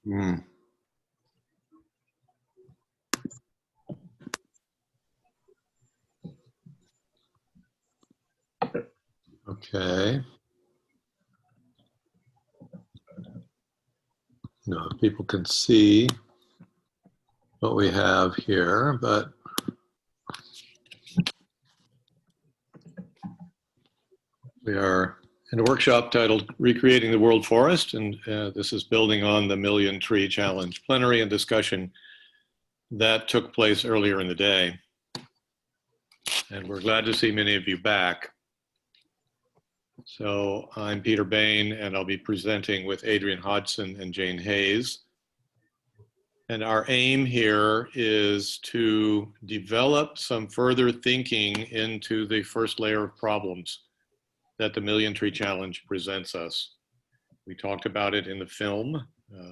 Hmm. Okay. No, people can see what we have here, but we are in a workshop titled Recreating the World Forest, and this is building on the Million Tree Challenge plenary and discussion that took place earlier in the day. And we're glad to see many of you back. So I'm Peter Bain, and I'll be presenting with Adrian Hodgson and Jane Hayes. And our aim here is to develop some further thinking into the first layer of problems that the Million Tree Challenge presents us. We talked about it in the film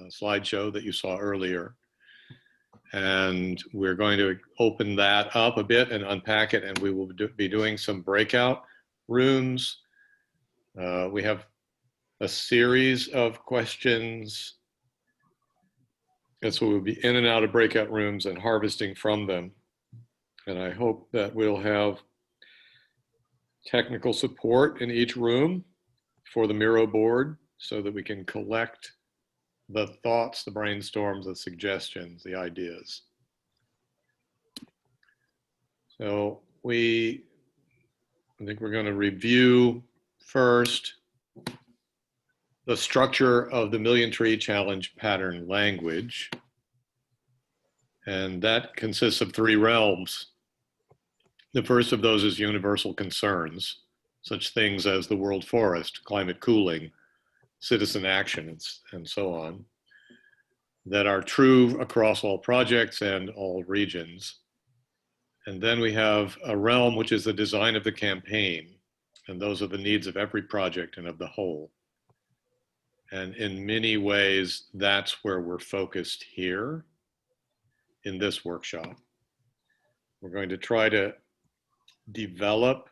slideshow that you saw earlier. And we're going to open that up a bit and unpack it, and we will be doing some breakout rooms. We have a series of questions. And so we'll be in and out of breakout rooms and harvesting from them. And I hope that we'll have technical support in each room for the Miro board so that we can collect the thoughts, the brainstorms, the suggestions, the ideas. So I think we're going to review first the structure of the Million Tree Challenge pattern language. And that consists of 3 realms. The first of those is universal concerns, such things as the world forest, climate cooling, citizen action, and so on, that are true across all projects and all regions. And then we have a realm which is the design of the campaign, and those are the needs of every project and of the whole. And in many ways, that's where we're focused here in this workshop. We're going to try to develop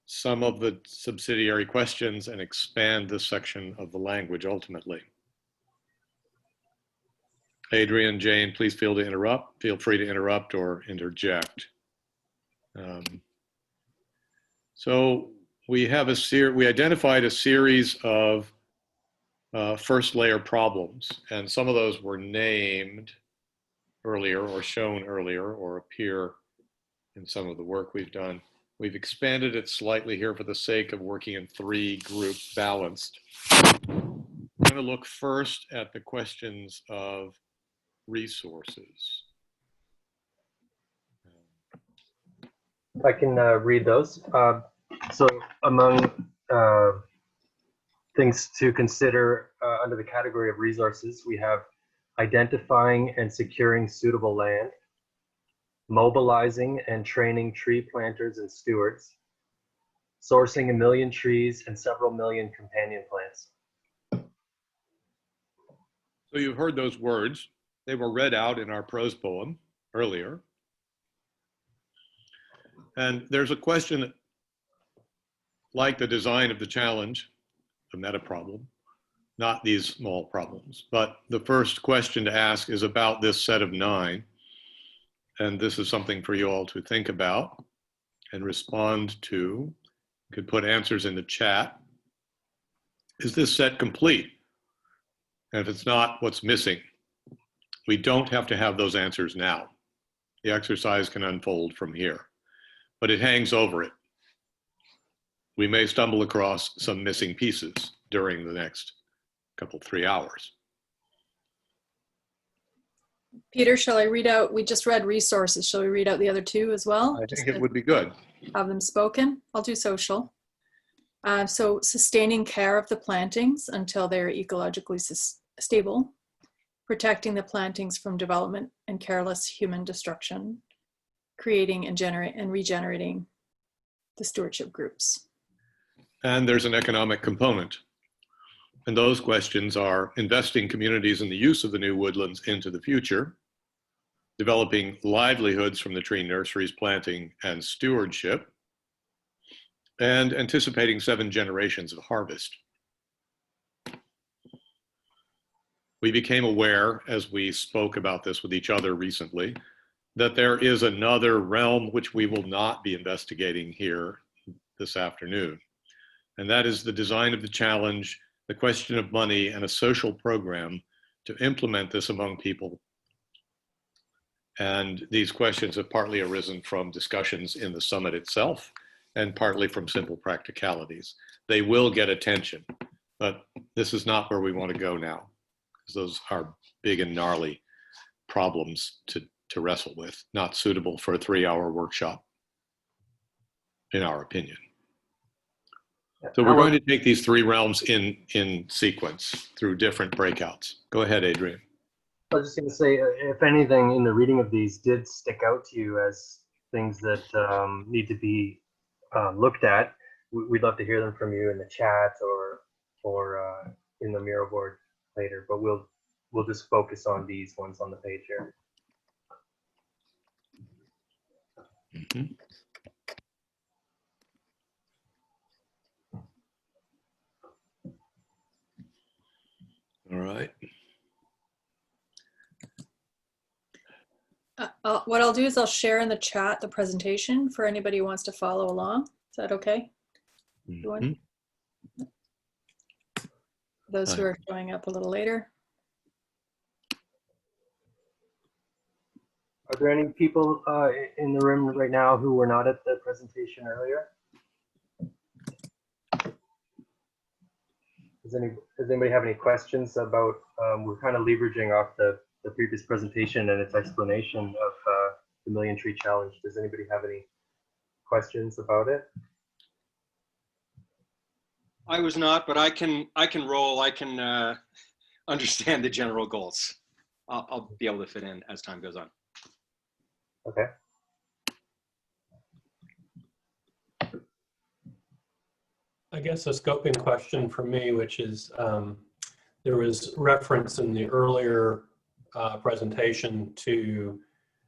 some of the subsidiary questions and expand this section of the language ultimately. Adrian, Jane, please feel free to interrupt or interject. So we identified a series of first layer problems, and some of those were named earlier or shown earlier or appear in some of the work we've done. We've expanded it slightly here for the sake of working in 3 group balanced. I'm going to look first at the questions of resources. I can read those. So among things to consider under the category of resources, we have identifying and securing suitable land, mobilizing and training tree planters and stewards, sourcing 1 million trees and several million companion plants. So you've heard those words. They were read out in our prose poem earlier. And there's a question like the design of the challenge, a meta problem, not these small problems. But the first question to ask is about this set of 9. And this is something for you all to think about and respond to. You could put answers in the chat. Is this set complete? And if it's not, what's missing? We don't have to have those answers now. The exercise can unfold from here, but it hangs over it. We may stumble across some missing pieces during the next 3 hours. Peter, shall I read out? We just read resources. Shall we read out the other 2 as well? I think it would be good. Have them spoken. I'll do social. So sustaining care of the plantings until they're ecologically stable, protecting the plantings from development and careless human destruction, creating and regenerating the stewardship groups. And there's an economic component. And those questions are investing communities in the use of the new woodlands into the future, developing livelihoods from the tree nurseries, planting, and stewardship, and anticipating 7 generations of harvest. we became aware, as we spoke about this with each other recently, that there is another realm which we will not be investigating here this afternoon. And that is the design of the challenge, the question of money, and a social program to implement this among people. And these questions have partly arisen from discussions in the summit itself and partly from simple practicalities. They will get attention, but this is not where we want to go now, because those are big and gnarly problems to wrestle with, not suitable for a 3-hour workshop, in our opinion. So we're going to take these 3 realms in sequence through different breakouts. Go ahead, Adrian. I was just going to say, if anything in the reading of these did stick out to you as things that need to be looked at, we'd love to hear them from you in the chat or in the Miro board later. But we'll just focus on these ones on the page here. Mm-hmm. All right. What I'll do is I'll share in the chat the presentation for anybody who wants to follow along. Is that okay? Mm-hmm. Those who are showing up a little later. Are there any people in the room right now who were not at the presentation earlier? Does anybody have any questions about, we're kind of leveraging off the previous presentation and its explanation of the Million Tree Challenge. Does anybody have any questions about it? I was not, but I can roll. I can understand the general goals. I'll be able to fit in as time goes on. Okay. I guess a scoping question for me, which is there was reference in the earlier presentation to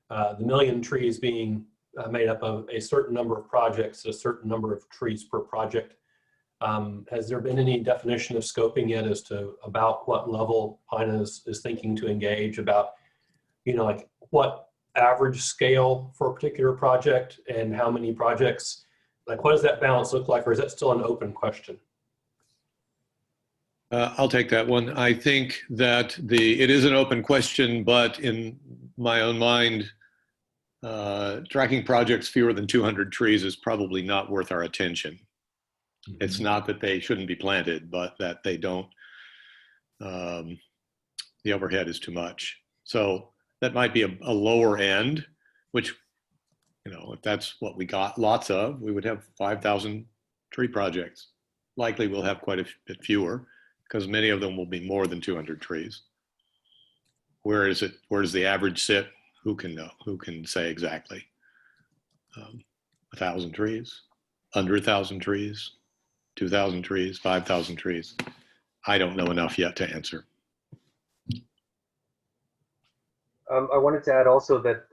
the Million Trees being made up of a certain number of projects, a certain number of trees per project. Has there been any definition of scoping yet as to about what level PINA is thinking to engage, about, like what average scale for a particular project and how many projects? Like, what does that balance look like, or is that still an open question? I'll take that one. I think that it is an open question, but in my own mind, tracking projects fewer than 200 trees is probably not worth our attention. Mm-hmm. It's not that they shouldn't be planted, but that they don't, the overhead is too much. So that might be a lower end, which, if that's what we got lots of, we would have 5,000 tree projects. Likely we'll have quite a bit fewer, because many of them will be more than 200 trees. Where does the average sit? Who can know? Who can say exactly? 1,000 trees, under 1,000 trees, 2,000 trees, 5,000 trees. I don't know enough yet to answer. I wanted to add also that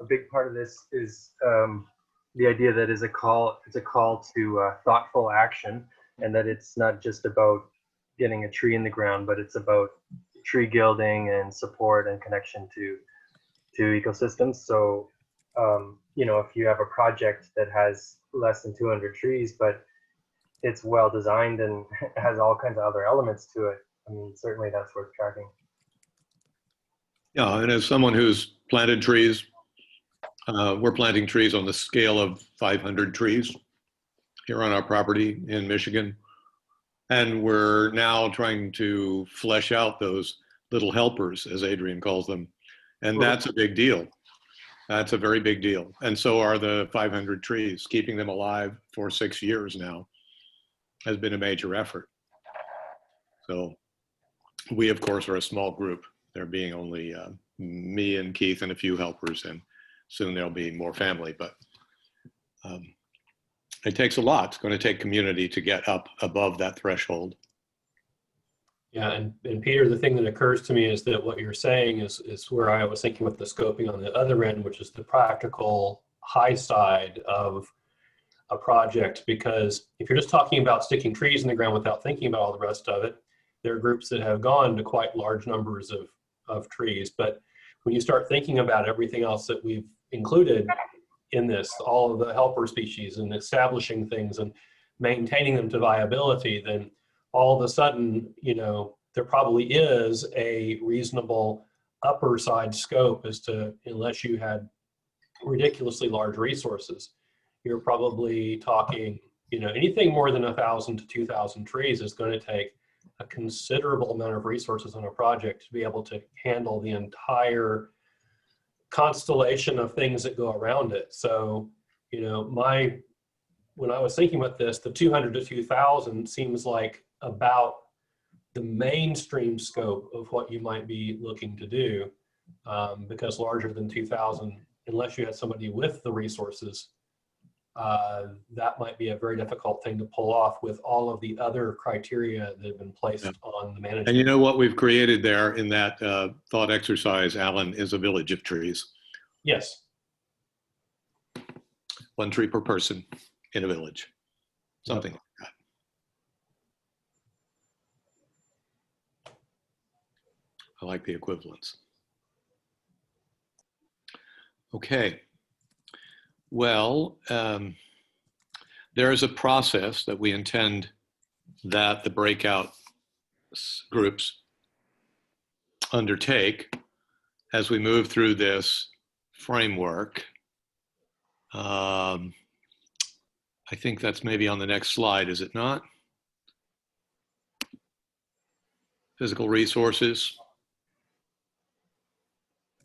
a big part of this is the idea that it's a call to thoughtful action, and that it's not just about getting a tree in the ground, but it's about tree gilding and support and connection to ecosystems. So, if you have a project that has less than 200 trees, but it's well designed and has all kinds of other elements to it, I mean, certainly that's worth tracking. Yeah, and as someone who's planted trees, we're planting trees on the scale of 500 trees here on our property in Michigan. And we're now trying to flesh out those little helpers, as Adrian calls them. And that's a big deal. That's a very big deal. And so are the 500 trees. Keeping them alive for 6 years now has been a major effort. So we, of course, are a small group. There being only me and Keith and a few helpers, and soon there'll be more family. But it takes a lot. It's going to take community to get up above that threshold. Yeah, and Peter, the thing that occurs to me is that what you're saying is where I was thinking with the scoping on the other end, which is the practical high side of a project. Because if you're just talking about sticking trees in the ground without thinking about all the rest of it, there are groups that have gone to quite large numbers of trees. But when you start thinking about everything else that we've included in this, all of the helper species and establishing things and maintaining them to viability, then all of a sudden, you know, there probably is a reasonable upper side scope as to, unless you had ridiculously large resources, you're probably talking, you know, anything more than 1,000 to 2,000 trees is going to take a considerable amount of resources on a project to be able to handle the entire constellation of things that go around it. So, you know, when I was thinking about this, the 200 to 2,000 seems like about the mainstream scope of what you might be looking to do, because larger than 2,000, unless you had somebody with the resources, that might be a very difficult thing to pull off with all of the other criteria that have been placed on the management. And you know what we've created there in that thought exercise, Alan, is a village of trees. Yes. 1 tree per person in a village, something like that. I like the equivalence. Okay. Well, there is a process that we intend that the breakout groups undertake as we move through this framework. I think that's maybe on the next slide, is it not? Physical resources.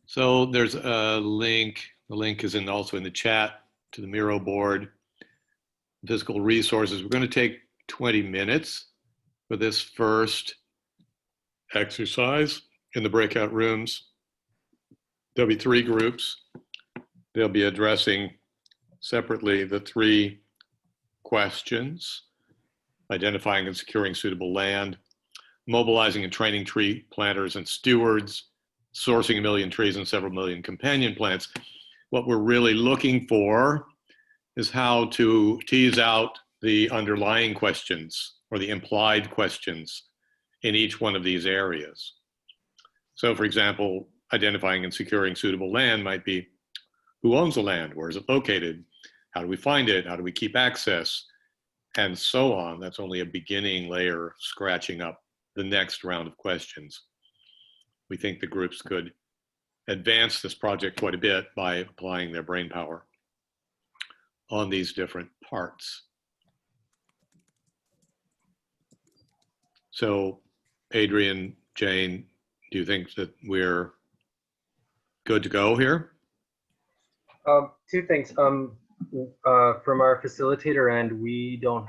So there's a link. The link is also in the chat to the Miro board. Physical resources. We're going to take 20 minutes for this first exercise in the breakout rooms. There'll be 3 groups. They'll be addressing separately the 3 questions: identifying and securing suitable land, mobilizing and training tree planters and stewards, sourcing 1 million trees and several million companion plants. What we're really looking for is how to tease out the underlying questions or the implied questions in each one of these areas. So for example, identifying and securing suitable land might be, who owns the land? Where is it located? How do we find it? How do we keep access? And so on. That's only a beginning layer, scratching up the next round of questions. We think the groups could advance this project quite a bit by applying their brain power on these different parts. So, Adrian, Jane, do you think that we're good to go here? 2 things. From our facilitator end, we don't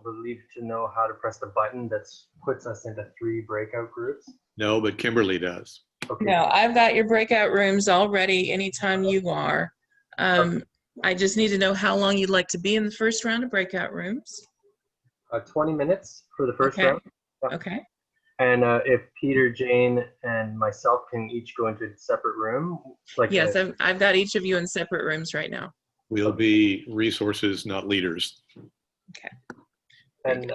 believe to know how to press the button that puts us into 3 breakout groups. No, but Kimberly does. Okay. No, I've got your breakout rooms all ready anytime you are. I just need to know how long you'd like to be in the first round of breakout rooms. 20 minutes for the first Okay. round. Yep. Okay. And if Peter, Jane, and myself can each go into a separate room, like Yes, I've got each of you in separate rooms right now. We'll be resources, not leaders. and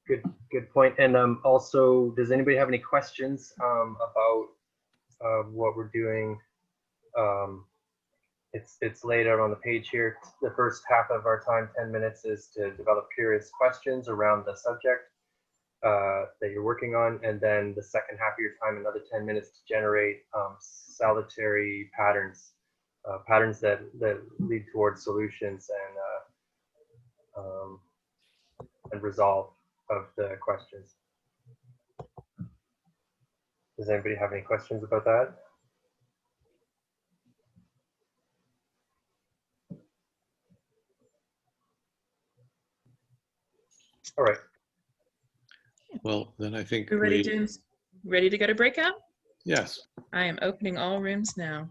good point. And also, does anybody have any questions about what we're doing? It's laid out on the page here. The first half of our time, 10 minutes, is to develop curious questions around the subject that you're working on, and then the second half of your time, another 10 minutes, to generate salutary patterns, patterns that lead towards solutions and resolve of the questions. Does anybody have any questions about that? All right. Well, then I think We're ready to go to breakout? yes. I am opening all rooms now.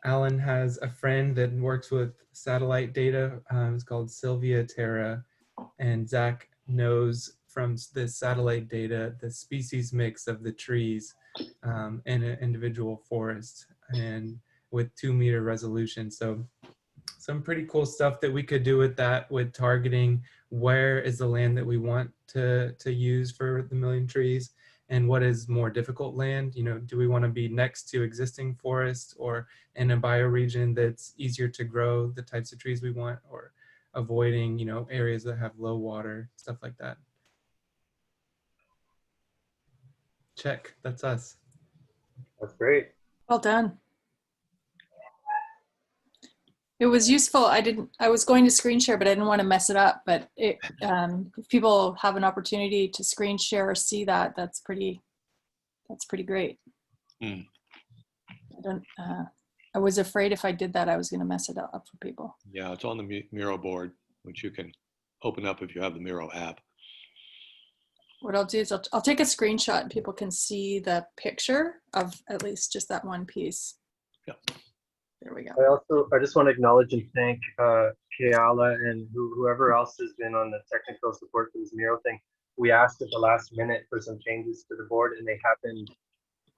Alan has a friend that works with satellite data. It's called Sylvia Terra. And Zach knows from the satellite data the species mix of the trees in an individual forest, and with 2-meter resolution. So some pretty cool stuff that we could do with that, with targeting where is the land that we want to use for the million trees, and what is more difficult land. You know, do we want to be next to existing forests or in a bioregion that's easier to grow the types of trees we want, or avoiding, you know, areas that have low water, stuff like that. Check, that's us. That's great. Well done. It was useful. I was going to screen share, but I didn't want to mess it up. But if people have an opportunity to screen share or see that, that's pretty great. Mm. I was afraid if I did that, I was going to mess it up for people. Yeah, it's on the Miro board, which you can open up if you have the Miro app. What I'll do is I'll take a screenshot and people can see the picture of at least just that one piece. Yeah. There we go. I just want to acknowledge and thank Keala and whoever else has been on the technical support for this Miro thing. We asked at the last minute for some changes to the board, and they happened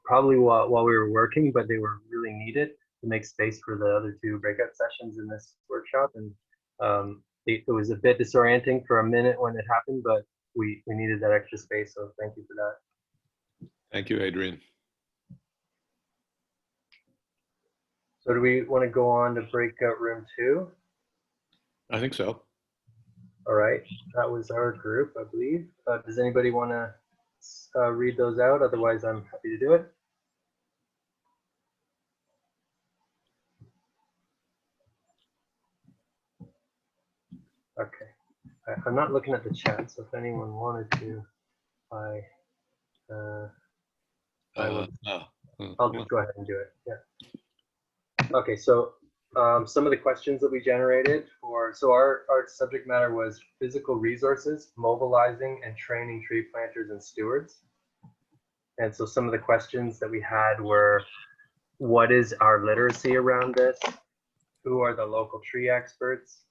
probably while we were working, but they were really needed to make space for the other 2 breakout sessions in this workshop. And it was a bit disorienting for a minute when it happened, but we needed that extra space, so thank you for that. Thank you, Adrian. So do we want to go on to breakout room 2? I think so. All right, that was our group, I believe. Does anybody want to read those out? Otherwise, I'm happy to do it. Okay, I'm not looking at the chat, so if anyone wanted to, I'll just go ahead and do it. Yeah. Okay, so some of the questions that we generated so our subject matter was physical resources, mobilizing and training tree planters and stewards. And so some of the questions that we had were, what is our literacy around this? Who are the local tree experts?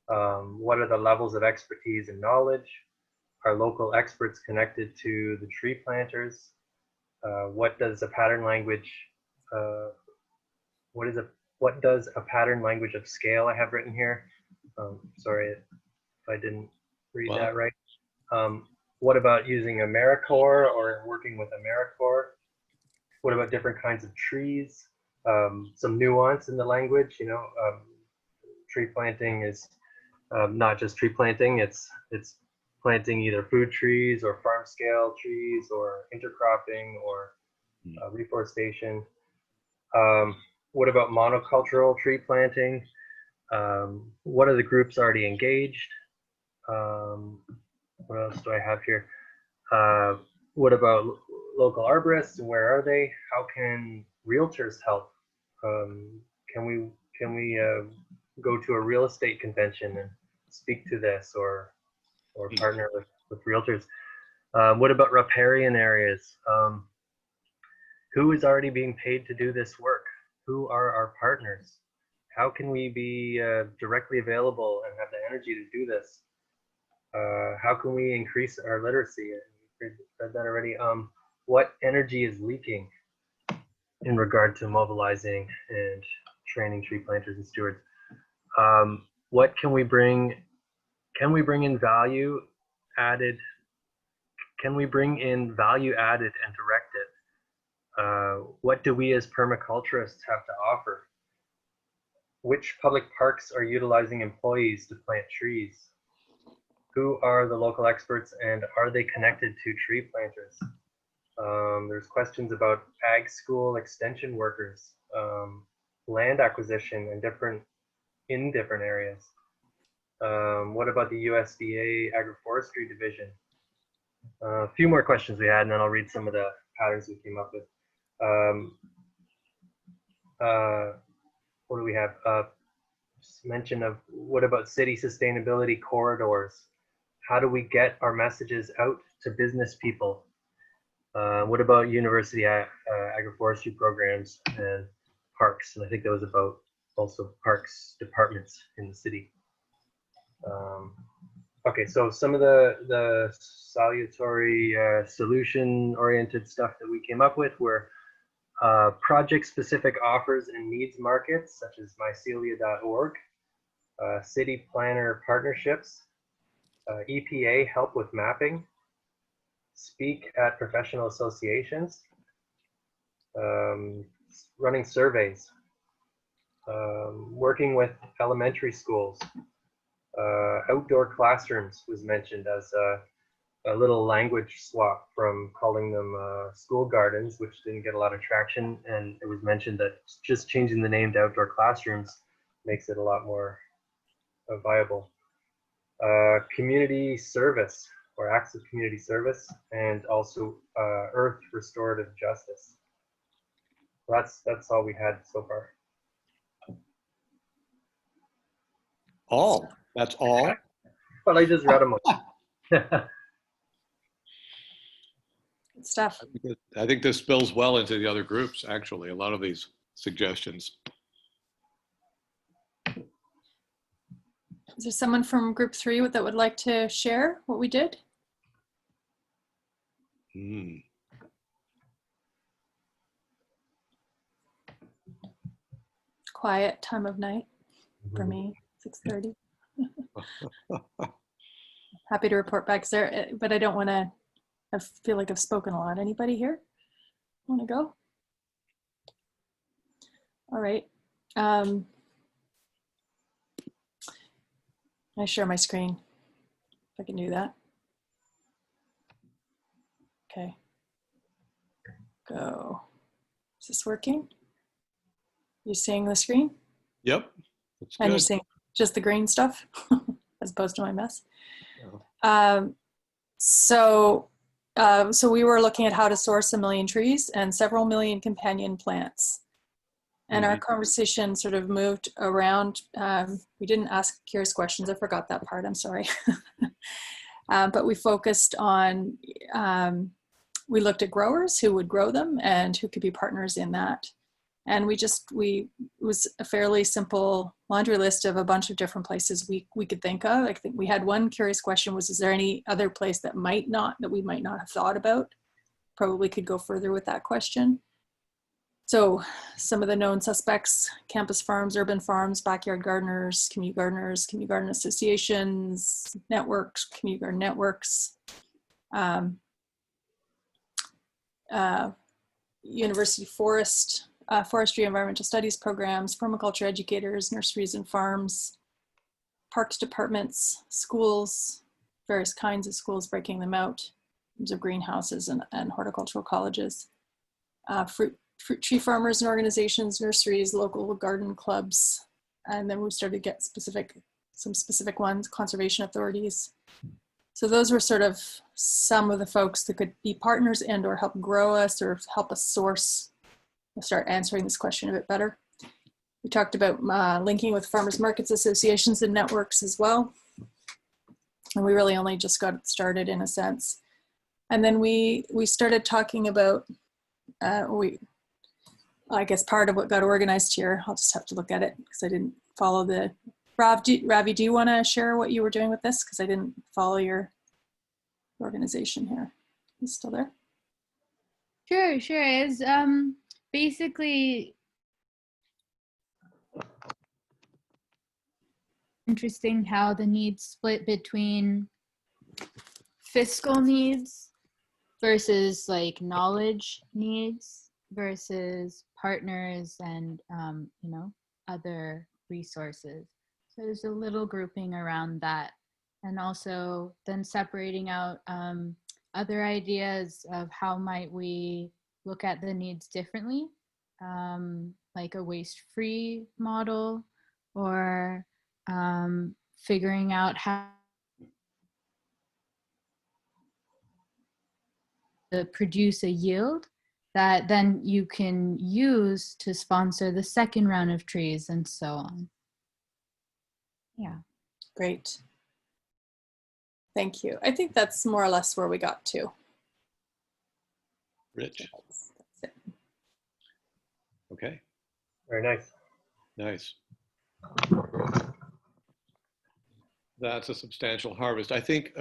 What are the levels of expertise and knowledge? Are local experts connected to the tree planters? What does a pattern language, what does a pattern language of scale I have written here? Sorry if I didn't read that right. What about using AmeriCorps or working with AmeriCorps? What about different kinds of trees? Some nuance in the language, you know, tree planting is not just tree planting, it's planting either food trees or farm scale trees or intercropping or reforestation. What about monocultural tree planting? What are the groups already engaged? What else do I have here? What about local arborists and where are they? How can realtors help? Can we go to a real estate convention and speak to this or partner with realtors? What about riparian areas? Who is already being paid to do this work? Who are our partners? How can we be directly available and have the energy to do this? How can we increase our literacy? I said that already. What energy is leaking in regard to mobilizing and training tree planters and stewards? What can we bring? Can we bring in value added? Can we bring in value added and direct it? What do we as permaculturists have to offer? Which public parks are utilizing employees to plant trees? Who are the local experts and are they connected to tree planters? There's questions about ag school extension workers, land acquisition in different areas. What about the USDA agroforestry division? A few more questions we had, and then I'll read some of the patterns we came up with. What do we have? Mention of what about city sustainability corridors? How do we get our messages out to business people? What about university agroforestry programs and parks, and I think that was about also parks departments in the city. Okay, so some of the salutary solution-oriented stuff that we came up with were project-specific offers and needs markets, such as mycelia.org, city planner partnerships, EPA help with mapping, speak at professional associations, running surveys, working with elementary schools, outdoor classrooms was mentioned as a little language swap from calling them school gardens, which didn't get a lot of traction. And it was mentioned that just changing the name to outdoor classrooms makes it a lot more viable. Community service or acts of community service, and also earth restorative justice. That's all we had so far. All. That's all. But I just read them all. Good stuff. I think this spills well into the other groups, actually, a lot of these suggestions. Is there someone from group 3 that would like to share what we did? Quiet time of night for me, 6:30. Happy to report back there, but I don't want to, I feel like I've spoken a lot. Anybody here want to go? All right. I share my screen, if I can do that. Okay. Go. Is this working? You seeing the screen? Yep. That's And good. you're seeing just the green stuff as opposed to my mess. Yeah. So we were looking at how to source 1 million trees and several million companion plants. And our conversation sort of moved around. We didn't ask curious questions. I forgot that part. I'm sorry. But we focused on, we looked at growers who would grow them and who could be partners in that. And it was a fairly simple laundry list of a bunch of different places we could think of. I think we had one curious question was, is there any other place that we might not have thought about? Probably could go further with that question. So some of the known suspects: campus farms, urban farms, backyard gardeners, community garden associations, networks, community garden networks, university forestry environmental studies programs, permaculture educators, nurseries and farms, parks departments, schools, various kinds of schools, breaking them out in terms of greenhouses and horticultural colleges, fruit tree farmers and organizations, nurseries, local garden clubs, and then we started to get some specific ones, conservation authorities. So those were sort of some of the folks that could be partners and or help grow us or help us source. We'll start answering this question a bit better. We talked about linking with farmers markets associations and networks as well. And we really only just got started in a sense. And then we started talking about, I guess part of what got organized here, I'll just have to look at it because I didn't follow the, Ravi, do you want to share what you were doing with this? Because I didn't follow your organization here. You still there? Sure. It's basically interesting how the needs split between fiscal needs versus like knowledge needs versus partners and other resources. So there's a little grouping around that, and also then separating out other ideas of how might we look at the needs differently, like a waste-free model, or figuring out how to produce a yield that then you can use to sponsor the second round of trees and so on. Yeah. Great. Thank you. I think that's more or less where we got to. Rich. That's it. Okay. Very nice. Nice. That's a substantial harvest. I think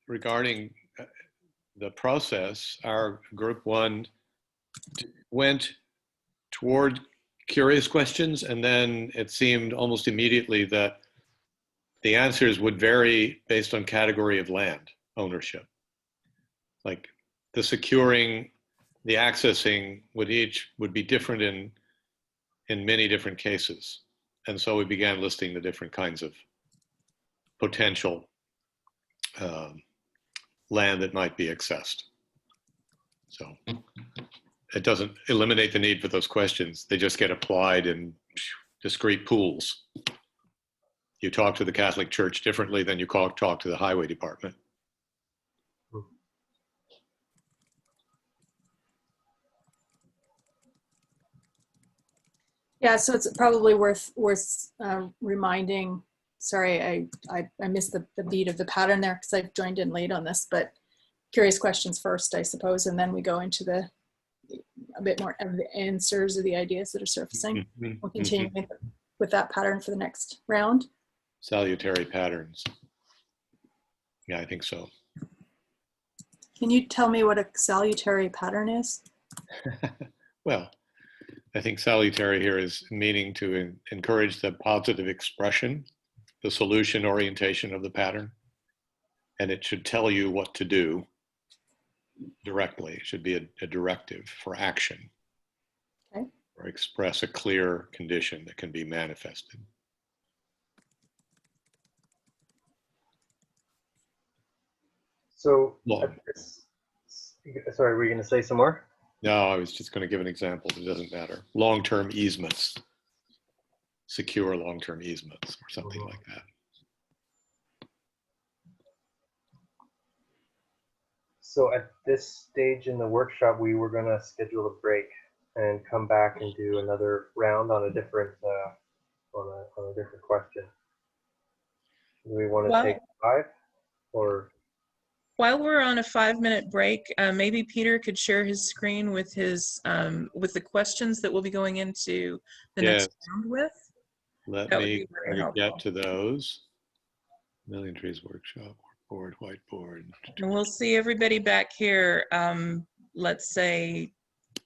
regarding the process, our group one went toward curious questions, and then it seemed almost immediately that the answers would vary based on category of land ownership. Like the securing, the accessing would be different in many different cases. And so we began listing the different kinds of potential land that might be accessed. So it doesn't eliminate the need for those questions. They just get applied in discrete pools. You talk to the Catholic Church differently than you talk to the highway department. Yeah, so it's probably worth reminding. Sorry, I missed the beat of the pattern there because I've joined in late on this. But curious questions first, I suppose, and then we go into a bit more of the answers of the ideas that are surfacing. We'll continue with that pattern for the next round. Salutary patterns. Yeah, I think so. Can you tell me what a salutary pattern is? Well, I think salutary here is meaning to encourage the positive expression, the solution orientation of the pattern. And it should tell you what to do directly. It should be a directive for action. Okay. Or express a clear condition that can be manifested. So, Long. sorry, were you going to say some more? No, I was just going to give an example. It doesn't matter. Long-term easements, secure long-term easements or something like that. So at this stage in the workshop, we were going to schedule a break and come back and do another round on a different on a different question. Do we want to Well- take 5 or? While we're on a 5-minute break, maybe Peter could share his screen with his with the questions that we'll be going into the Yes. next round with. Let That would me be very try to get helpful. to those. Million Trees Workshop, board, whiteboard. And we'll see everybody back here, let's say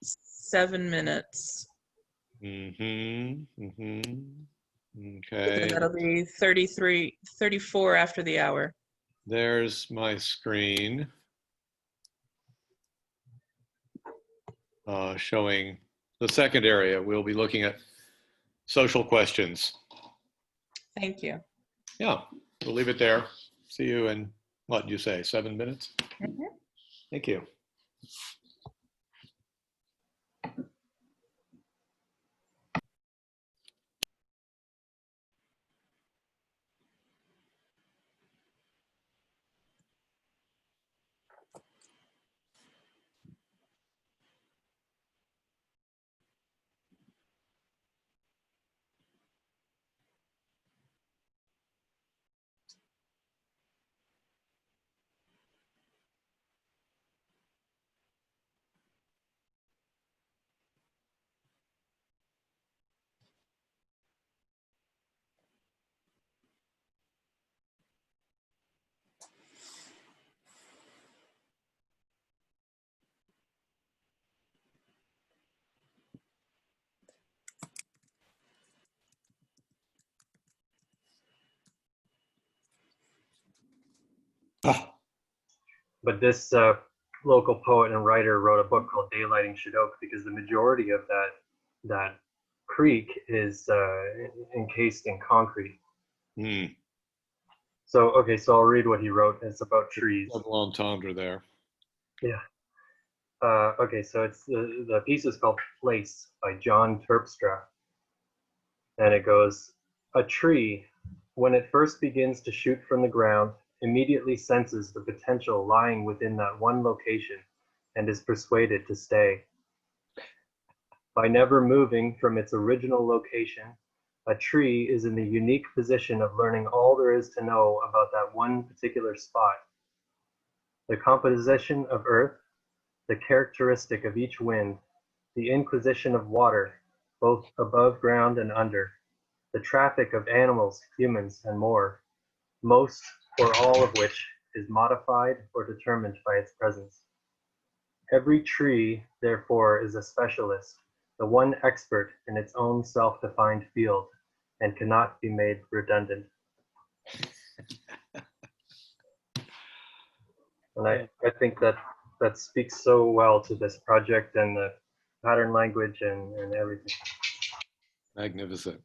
7 minutes. Okay, That'll be 34 after the hour. there's my screen. Showing the second area. We'll be looking at social questions. Thank you. Yeah, we'll leave it there. See you in, what did you say, 7 minutes? Thank you. But this local poet and writer wrote a book called Daylighting Shadok because the majority of that creek is encased in concrete. So, okay, so I'll read what he wrote. It's about trees. Double entendre there. Yeah. Okay, so it's the piece is called Place by John Terpstra. And it goes, a tree, when it first begins to shoot from the ground, immediately senses the potential lying within that one location and is persuaded to stay. By never moving from its original location, a tree is in the unique position of learning all there is to know about that one particular spot. The composition of earth, the characteristic of each wind, the inquisition of water, both above ground and under, the traffic of animals, humans, and more, most or all of which is modified or determined by its presence. Every tree, therefore, is a specialist, the one expert in its own self-defined field, and cannot be made redundant. And I think that speaks so well to this project and the pattern language and everything. Magnificent.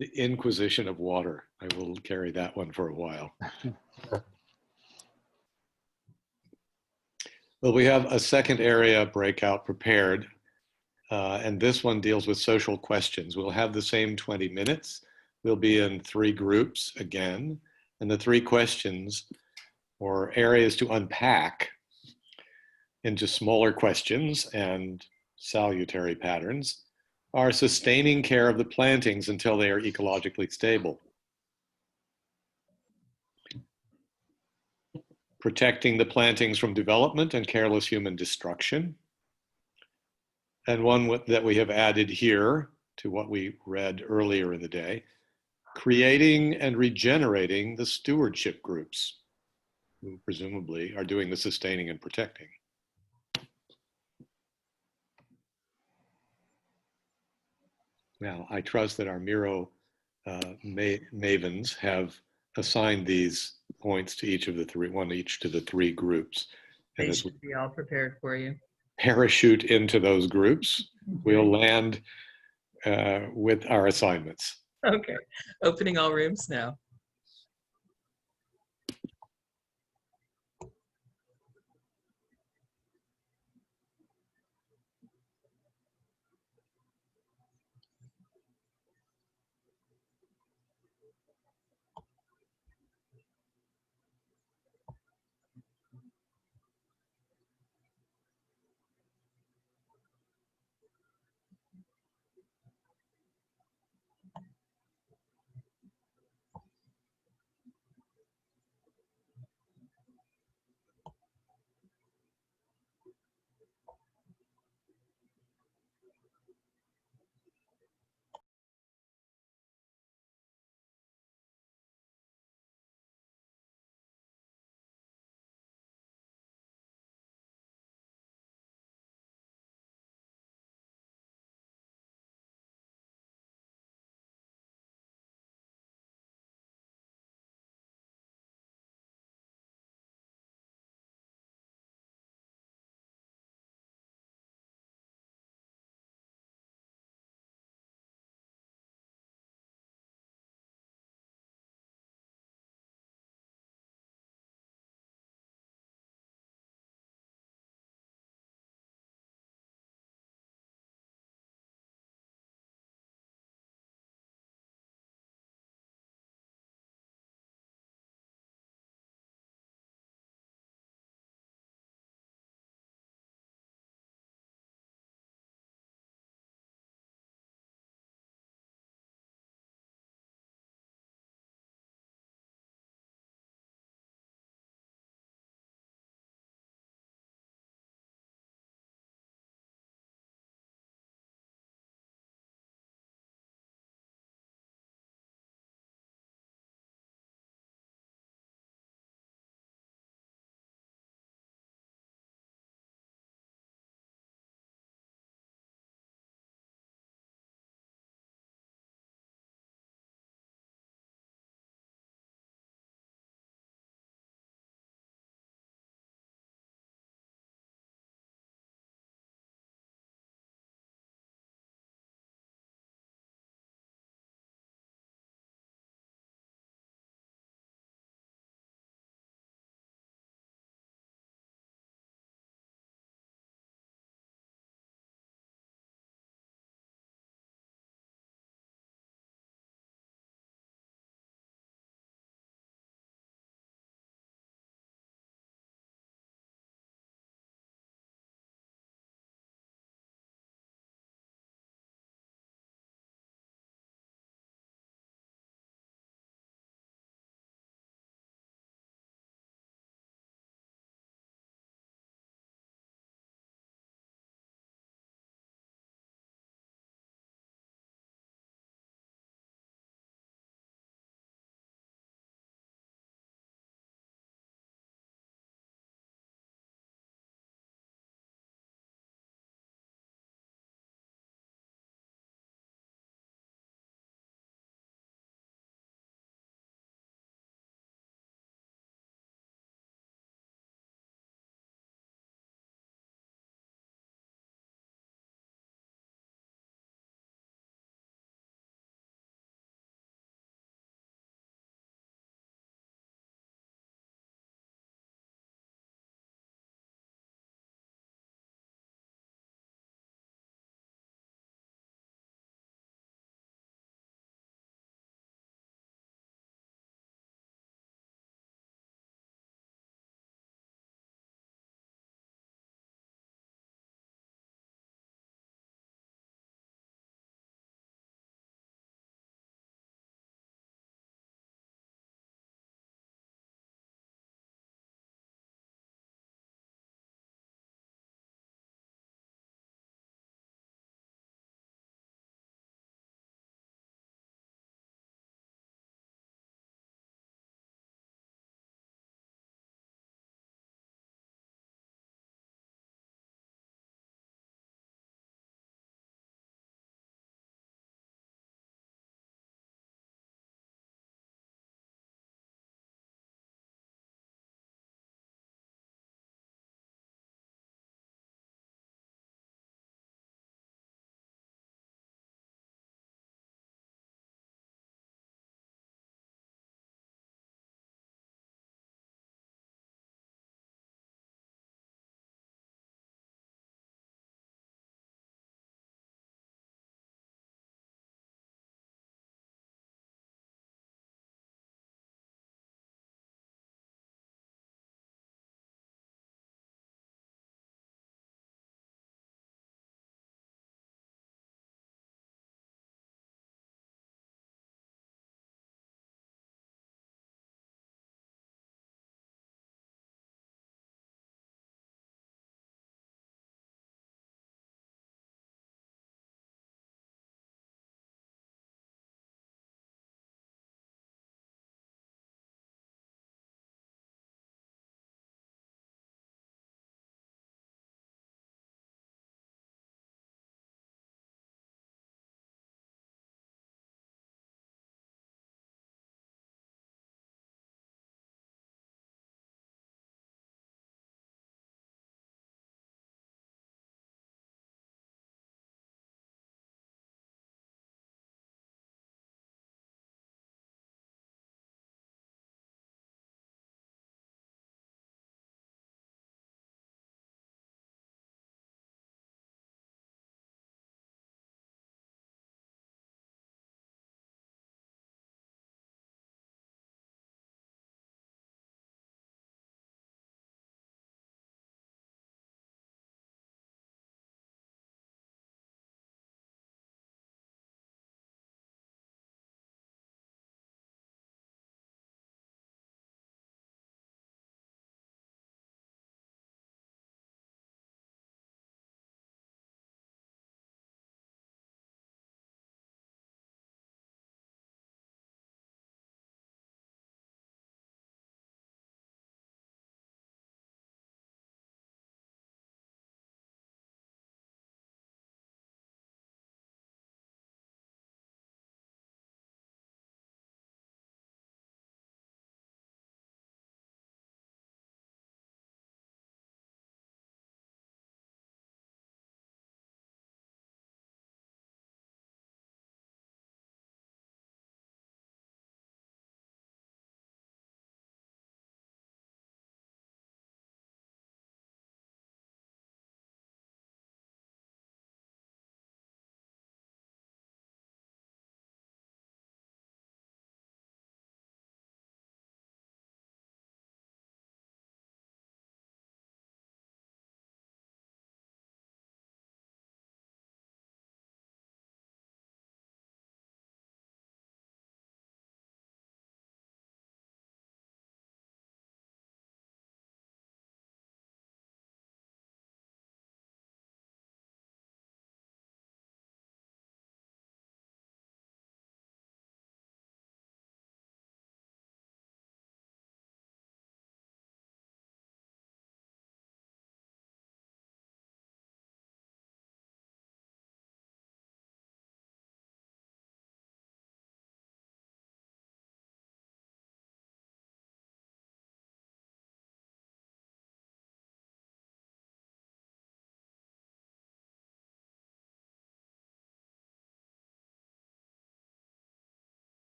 The Inquisition of Water. I will carry that one for a while. Well, we have a second area breakout prepared, and this one deals with social questions. We'll have the same 20 minutes. We'll be in 3 groups again, and the 3 questions or areas to unpack into smaller questions and salutary patterns are sustaining care of the plantings until they are ecologically stable, protecting the plantings from development and careless human destruction, and one that we have added here to what we read earlier in the day, creating and regenerating the stewardship groups, who presumably are doing the sustaining and protecting. Now, I trust that our Miro mavens have assigned these points to each of the 3, one each to the 3 groups. And They as we should be all prepared for you. parachute into those groups, we'll land with our assignments. Okay, opening all rooms now.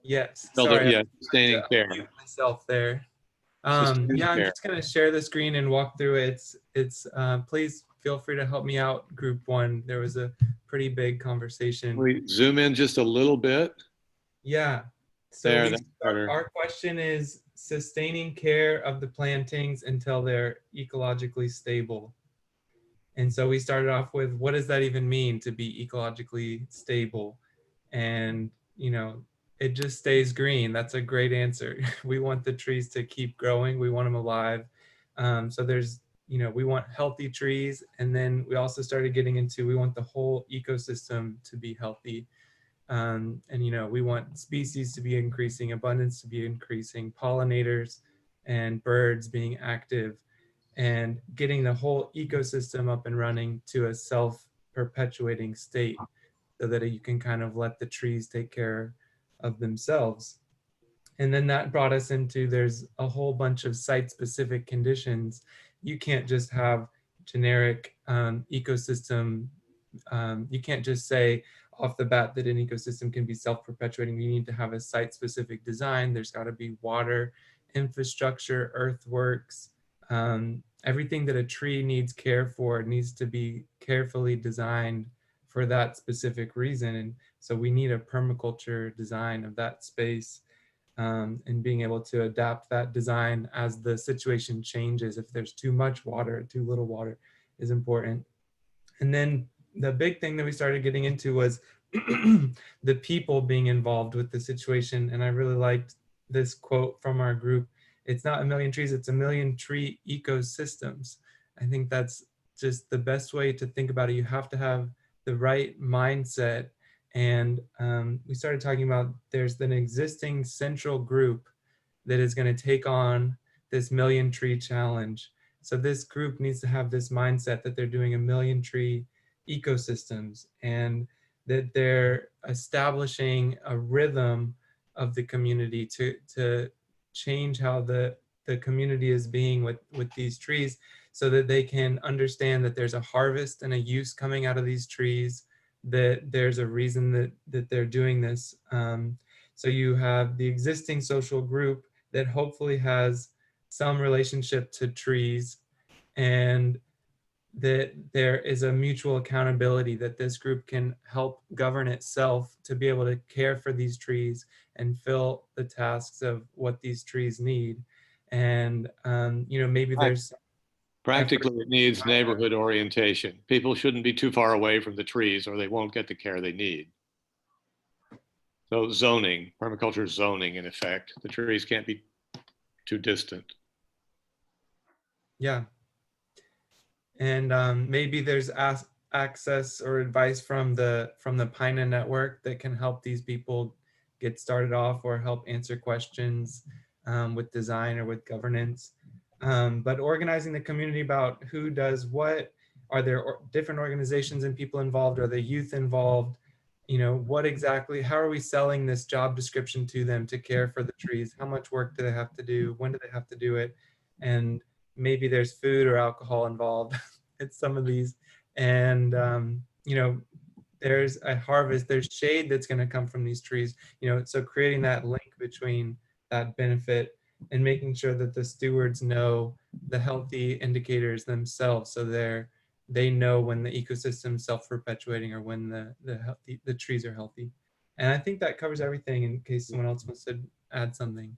Yes. Spelled Sorry, yeah, sustaining I care. unmute myself there. Sustaining Yeah, I'm care. just gonna share the screen and walk through it. Please feel free to help me out, group one. There was a pretty big conversation. We zoom in just a little bit. Yeah. So There, that's better. our question is sustaining care of the plantings until they're ecologically stable. And so we started off with, what does that even mean to be ecologically stable? And, you know, it just stays green. That's a great answer. We want the trees to keep growing. We want them alive. So there's, you know, we want healthy trees. And then we also started getting into, we want the whole ecosystem to be healthy. And, you know, we want species to be increasing, abundance to be increasing, pollinators and birds being active, and getting the whole ecosystem up and running to a self-perpetuating state so that you can kind of let the trees take care of themselves. And then that brought us into, there's a whole bunch of site-specific conditions. You can't just have generic ecosystem. You can't just say off the bat that an ecosystem can be self-perpetuating. You need to have a site-specific design. There's got to be water, infrastructure, earthworks, everything that a tree needs care for needs to be carefully designed for that specific reason. And so we need a permaculture design of that space, and being able to adapt that design as the situation changes. If there's too much water, too little water is important. And then the big thing that we started getting into was the people being involved with the situation. And I really liked this quote from our group: it's not a million trees, it's a million tree ecosystems. I think that's just the best way to think about it. You have to have the right mindset. And we started talking about, there's an existing central group that is going to take on this million tree challenge. So this group needs to have this mindset that they're doing a million tree ecosystems, and that they're establishing a rhythm of the community to change how the community is being with these trees, so that they can understand that there's a harvest and a use coming out of these trees, that there's a reason that they're doing this. So you have the existing social group that hopefully has some relationship to trees, and that there is a mutual accountability, that this group can help govern itself to be able to care for these trees and fill the tasks of what these trees need. And, you know, maybe there's... Practically, it needs neighborhood orientation. People shouldn't be too far away from the trees or they won't get the care they need. So zoning, permaculture zoning, in effect, the trees can't be too distant. Yeah. And maybe there's access or advice from the PINA network that can help these people get started off, or help answer questions with design or with governance. But organizing the community about who does what, are there different organizations and people involved, are the youth involved? You know, what exactly, how are we selling this job description to them to care for the trees? How much work do they have to do? When do they have to do it? And maybe there's food or alcohol involved at some of these. And, you know, there's a harvest, there's shade that's going to come from these trees, you know, so creating that link between that benefit and making sure that the stewards know the healthy indicators themselves, so they know when the ecosystem's self-perpetuating or when the trees are healthy. And I think that covers everything, in case someone else wants to add something.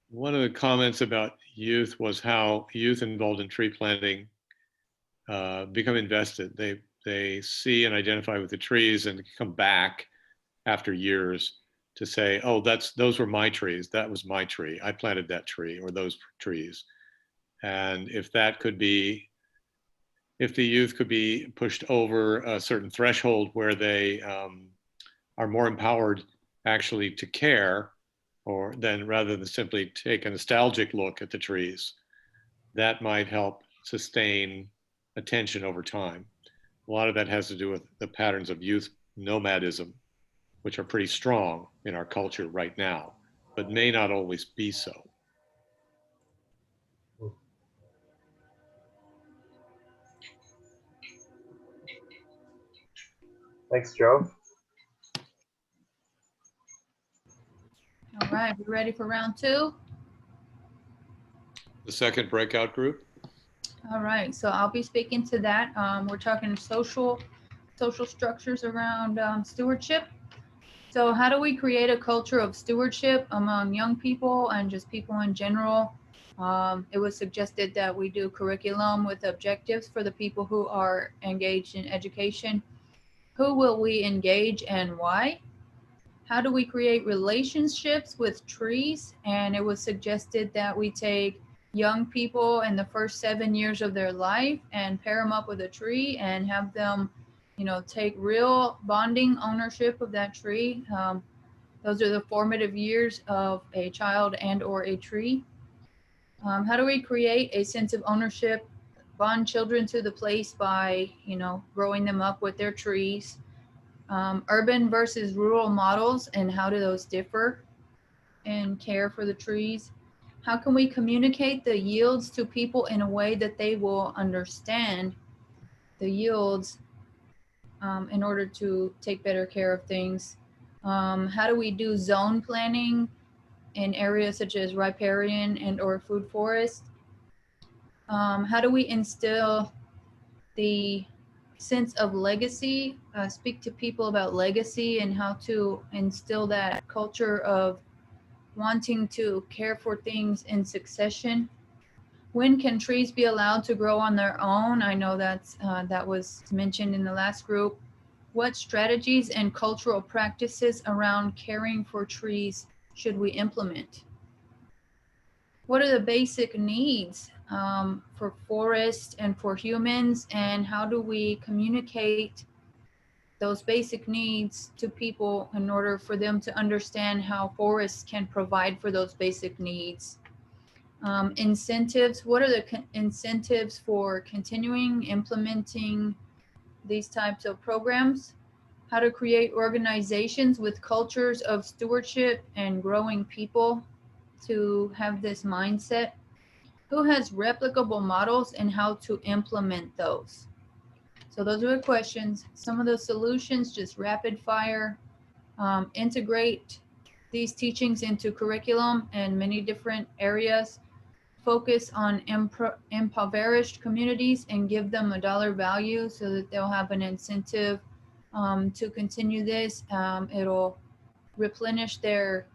One of the comments about youth was how youth involved in tree planting become invested. They see and identify with the trees and come back after years to say, oh, those were my trees. That was my tree. I planted that tree, or those trees. And if the youth could be pushed over a certain threshold where they are more empowered actually to care, or then rather than simply take a nostalgic look at the trees, that might help sustain attention over time. A lot of that has to do with the patterns of youth nomadism, which are pretty strong in our culture right now, but may not always be so. Thanks, Joe. right, we ready for round two? The second breakout group. All right, so I'll be speaking to that. We're talking social structures around stewardship. So how do we create a culture of stewardship among young people and just people in general? It was suggested that we do curriculum with objectives for the people who are engaged in education. Who will we engage and why? How do we create relationships with trees? And it was suggested that we take young people in the first 7 years of their life and pair them up with a tree and have them, you know, take real bonding ownership of that tree. Those are the formative years of a child and or a tree. How do we create a sense of ownership, bond children to the place by, you know, growing them up with their trees? Urban versus rural models and how do those differ in care for the trees? How can we communicate the yields to people in a way that they will understand the yields in order to take better care of things? How do we do zone planning in areas such as riparian and or food forest? How do we instill the sense of legacy, speak to people about legacy and how to instill that culture of wanting to care for things in succession? When can trees be allowed to grow on their own? I know that's that was mentioned in the last group. What strategies and cultural practices around caring for trees should we implement? What are the basic needs for forests and for humans, and how do we communicate those basic needs to people in order for them to understand how forests can provide for those basic needs? Incentives, what are the incentives for continuing implementing these types of programs? How to create organizations with cultures of stewardship and growing people to have this mindset? Who has replicable models and how to implement those? So those are the questions. Some of the solutions, just rapid fire. Integrate these teachings into curriculum in many different areas. Focus on impoverished communities and give them a dollar value so that they'll have an incentive to continue this. It'll replenish their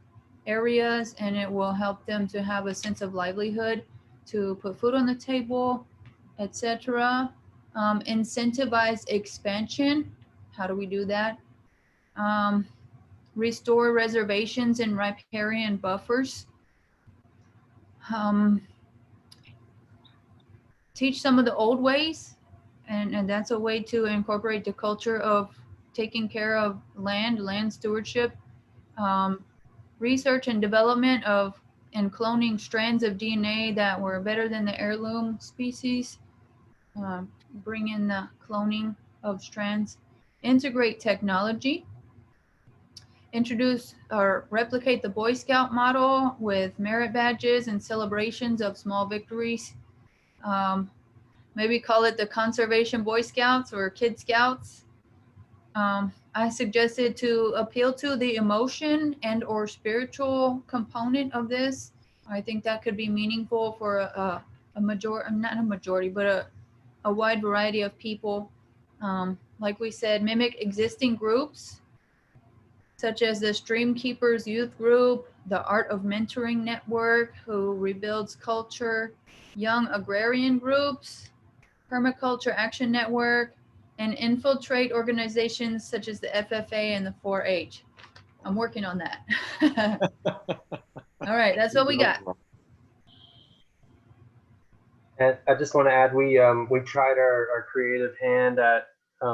areas and it will help them to have a sense of livelihood, to put food on the table, etc. Incentivize expansion. How do we do that? Restore reservations and riparian buffers. Teach some of the old ways, and that's a way to incorporate the culture of taking care of land stewardship. Research and development of and cloning strands of DNA that were better than the heirloom species. Bring in the cloning of strands. Integrate technology. Introduce or replicate the Boy Scout model with merit badges and celebrations of small victories. Maybe call it the Conservation Boy Scouts or Kid Scouts. I suggested to appeal to the emotion and or spiritual component of this. I think that could be meaningful for a majority, not a majority, but a wide variety of people. Like we said, mimic existing groups, such as the Stream Keepers Youth Group, the Art of Mentoring Network, who rebuilds culture, young agrarian groups, Permaculture Action Network, and infiltrate organizations such as the FFA and the 4-H. I'm working on that. All right, that's what we got. And I just want to add, we tried our creative hand at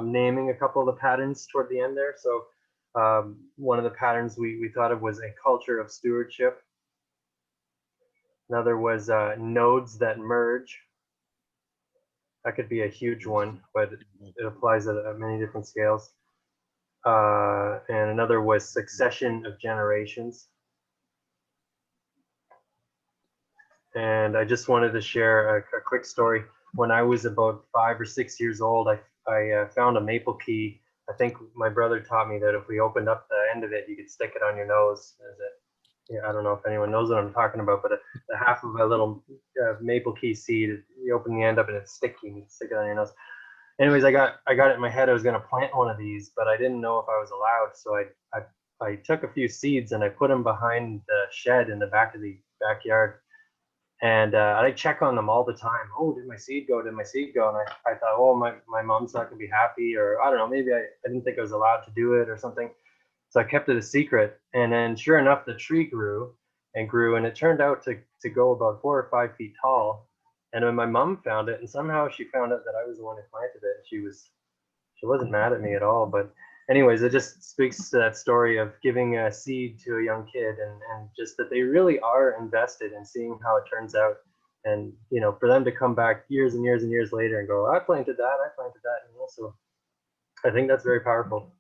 naming a couple of the patterns toward the end there. So one of the patterns we thought of was a culture of stewardship. Another was nodes that merge. That could be a huge one, but it applies at many different scales. And another was succession of generations. And I just wanted to share a quick story. When I was about 5 or 6 years old, I found a maple key. I think my brother taught me that if we opened up the end of it, you could stick it on your nose yeah, I don't know if anyone knows what I'm talking about, but the half of a little maple key seed, you open the end up and it's sticky and you stick it on your nose. Anyways, I got it in my head I was going to plant one of these, but I didn't know if I was allowed. So I took a few seeds and I put them behind the shed in the back of the backyard. And I check on them all the time. Oh, did my seed go? Did my seed go? And I thought, oh, my mom's not going to be happy, or I don't know, maybe I didn't think I was allowed to do it or something. So I kept it a secret. And then sure enough, the tree grew and grew, and it turned out to go about 4 or 5 feet tall. And when my mom found it, and somehow she found out that I was the one who planted it, and she wasn't mad at me at all. But anyways, it just speaks to that story of giving a seed to a young kid, and just that they really are invested in seeing how it turns out. And, you know, for them to come back years and years and years later and go, I planted that, and also I think that's very powerful.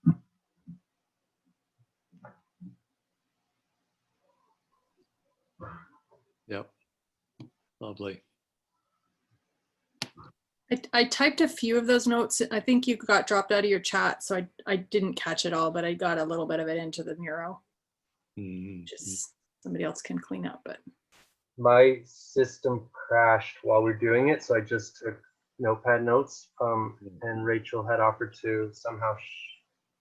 Yep. Lovely. I typed a few of those notes. I think you got dropped out of your chat, so I didn't catch it all, but I got a little bit of it into the Miro. Just somebody else can clean up, but My system crashed while we're doing it, so I just took notepad notes. And Rachel had offered to somehow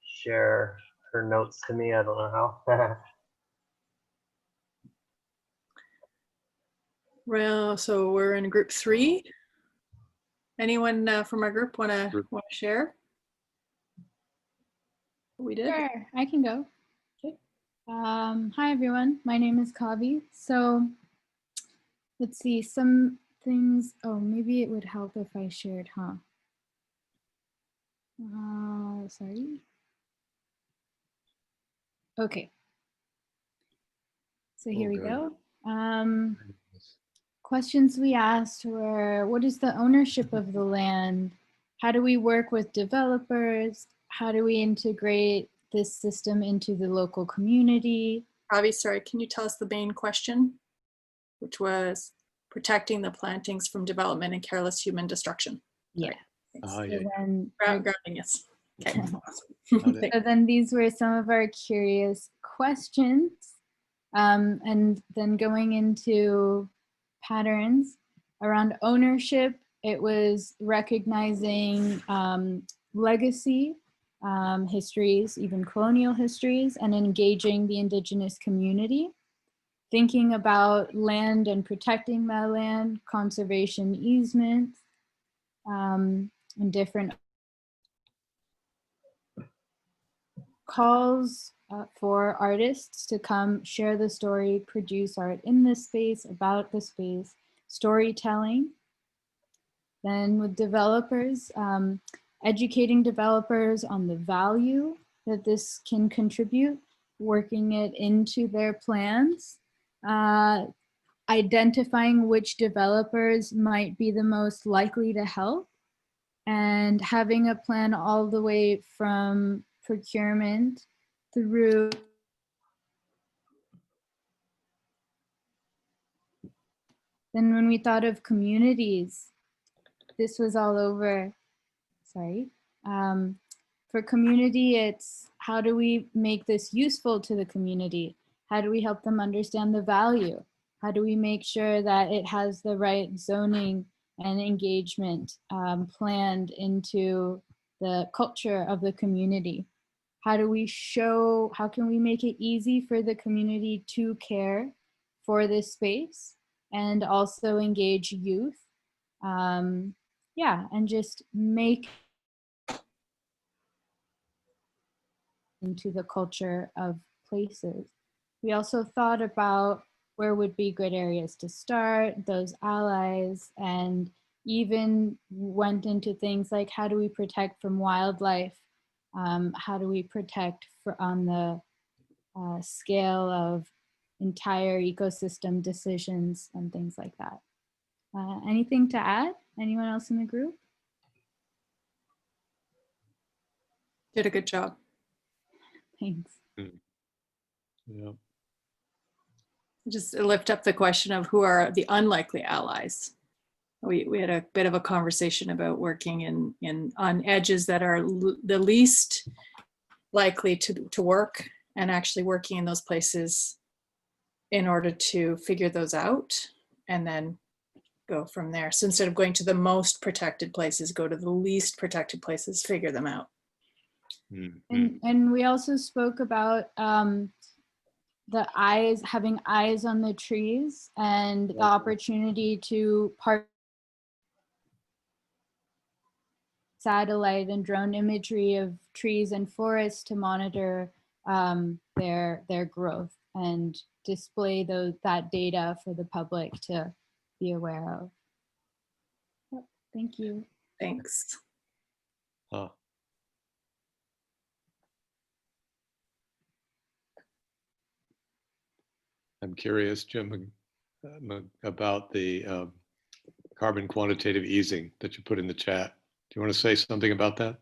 share her notes to me. I don't know how. well, so we're in group 3. Anyone from our group want to share what we did? Sure, I can go. Okay. Hi, everyone. My name is Kavi. So let's see, some things. Oh, maybe it would help if I shared, huh? Sorry. Okay. So here we go. Questions we asked were, what is the ownership of the land? How do we work with developers? How do we integrate this system into the local community? Avi, sorry, can you tell us the main question, which was protecting the plantings from development and careless human destruction? Yeah. Sorry. So then, Grounding, yes. Okay. so then these were some of our curious questions. And then going into patterns around ownership, it was recognizing legacy histories, even colonial histories, and engaging the indigenous community, thinking about land and protecting that land, conservation easements, and different calls for artists to come share the story, produce art in this space, about the space, storytelling. Then with developers, educating developers on the value that this can contribute, working it into their plans, identifying which developers might be the most likely to help, and having a plan all the way from procurement through then when we thought of communities, this was all over, sorry. For community, it's how do we make this useful to the community? How do we help them understand the value? How do we make sure that it has the right zoning and engagement planned into the culture of the community? How do we show, how can we make it easy for the community to care for this space and also engage youth? Yeah, and just make into the culture of places. We also thought about where would be good areas to start, those allies, and even went into things like how do we protect from wildlife? How do we protect on the scale of entire ecosystem decisions and things like that? Anything to add? Anyone else in the group? Did a good job. Thanks. Yeah. Just lift up the question of who are the unlikely allies. We had a bit of a conversation about working on edges that are the least likely to work, and actually working in those places in order to figure those out and then go from there. So instead of going to the most protected places, go to the least protected places, figure them out. And we also spoke about the eyes, having eyes on the trees, and the opportunity to part satellite and drone imagery of trees and forests to monitor their growth and display that data for the public to be aware of. Yep, thank you. Thanks. I'm curious, Jim, about the carbon quantitative easing that you put in the chat. Do you want to say something about that?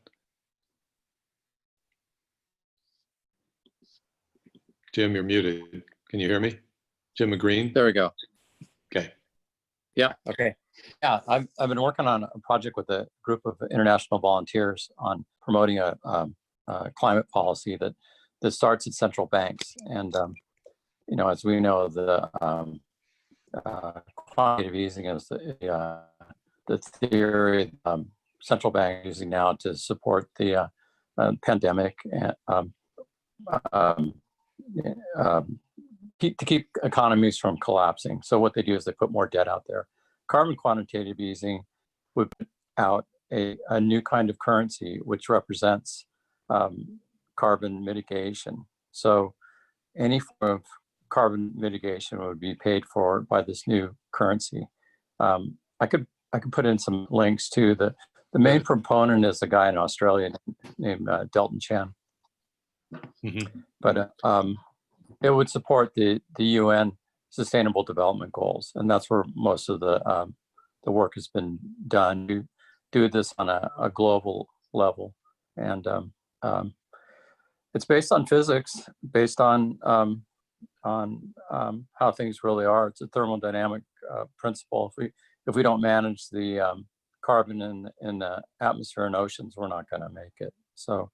Jim, you're muted. Can you hear me? Jim McGreen? There we go. Okay. Yeah, okay. Yeah, I've been working on a project with a group of international volunteers on promoting a climate policy that starts at central banks. And, you know, as we know, the quantitative easing is the theory central bank using now to support the pandemic and to keep economies from collapsing. So what they do is they put more debt out there. Carbon quantitative easing would put out a new kind of currency which represents carbon mitigation. So any form of carbon mitigation would be paid for by this new currency. I could put in some links to the main proponent is a guy in Australia named Delton Chen. But it would support the UN Sustainable Development Goals, and that's where most of the work has been done to do this on a global level. And it's based on physics, based on how things really are. It's a thermodynamic principle. If we don't manage the carbon in the atmosphere and oceans, we're not going to make it. So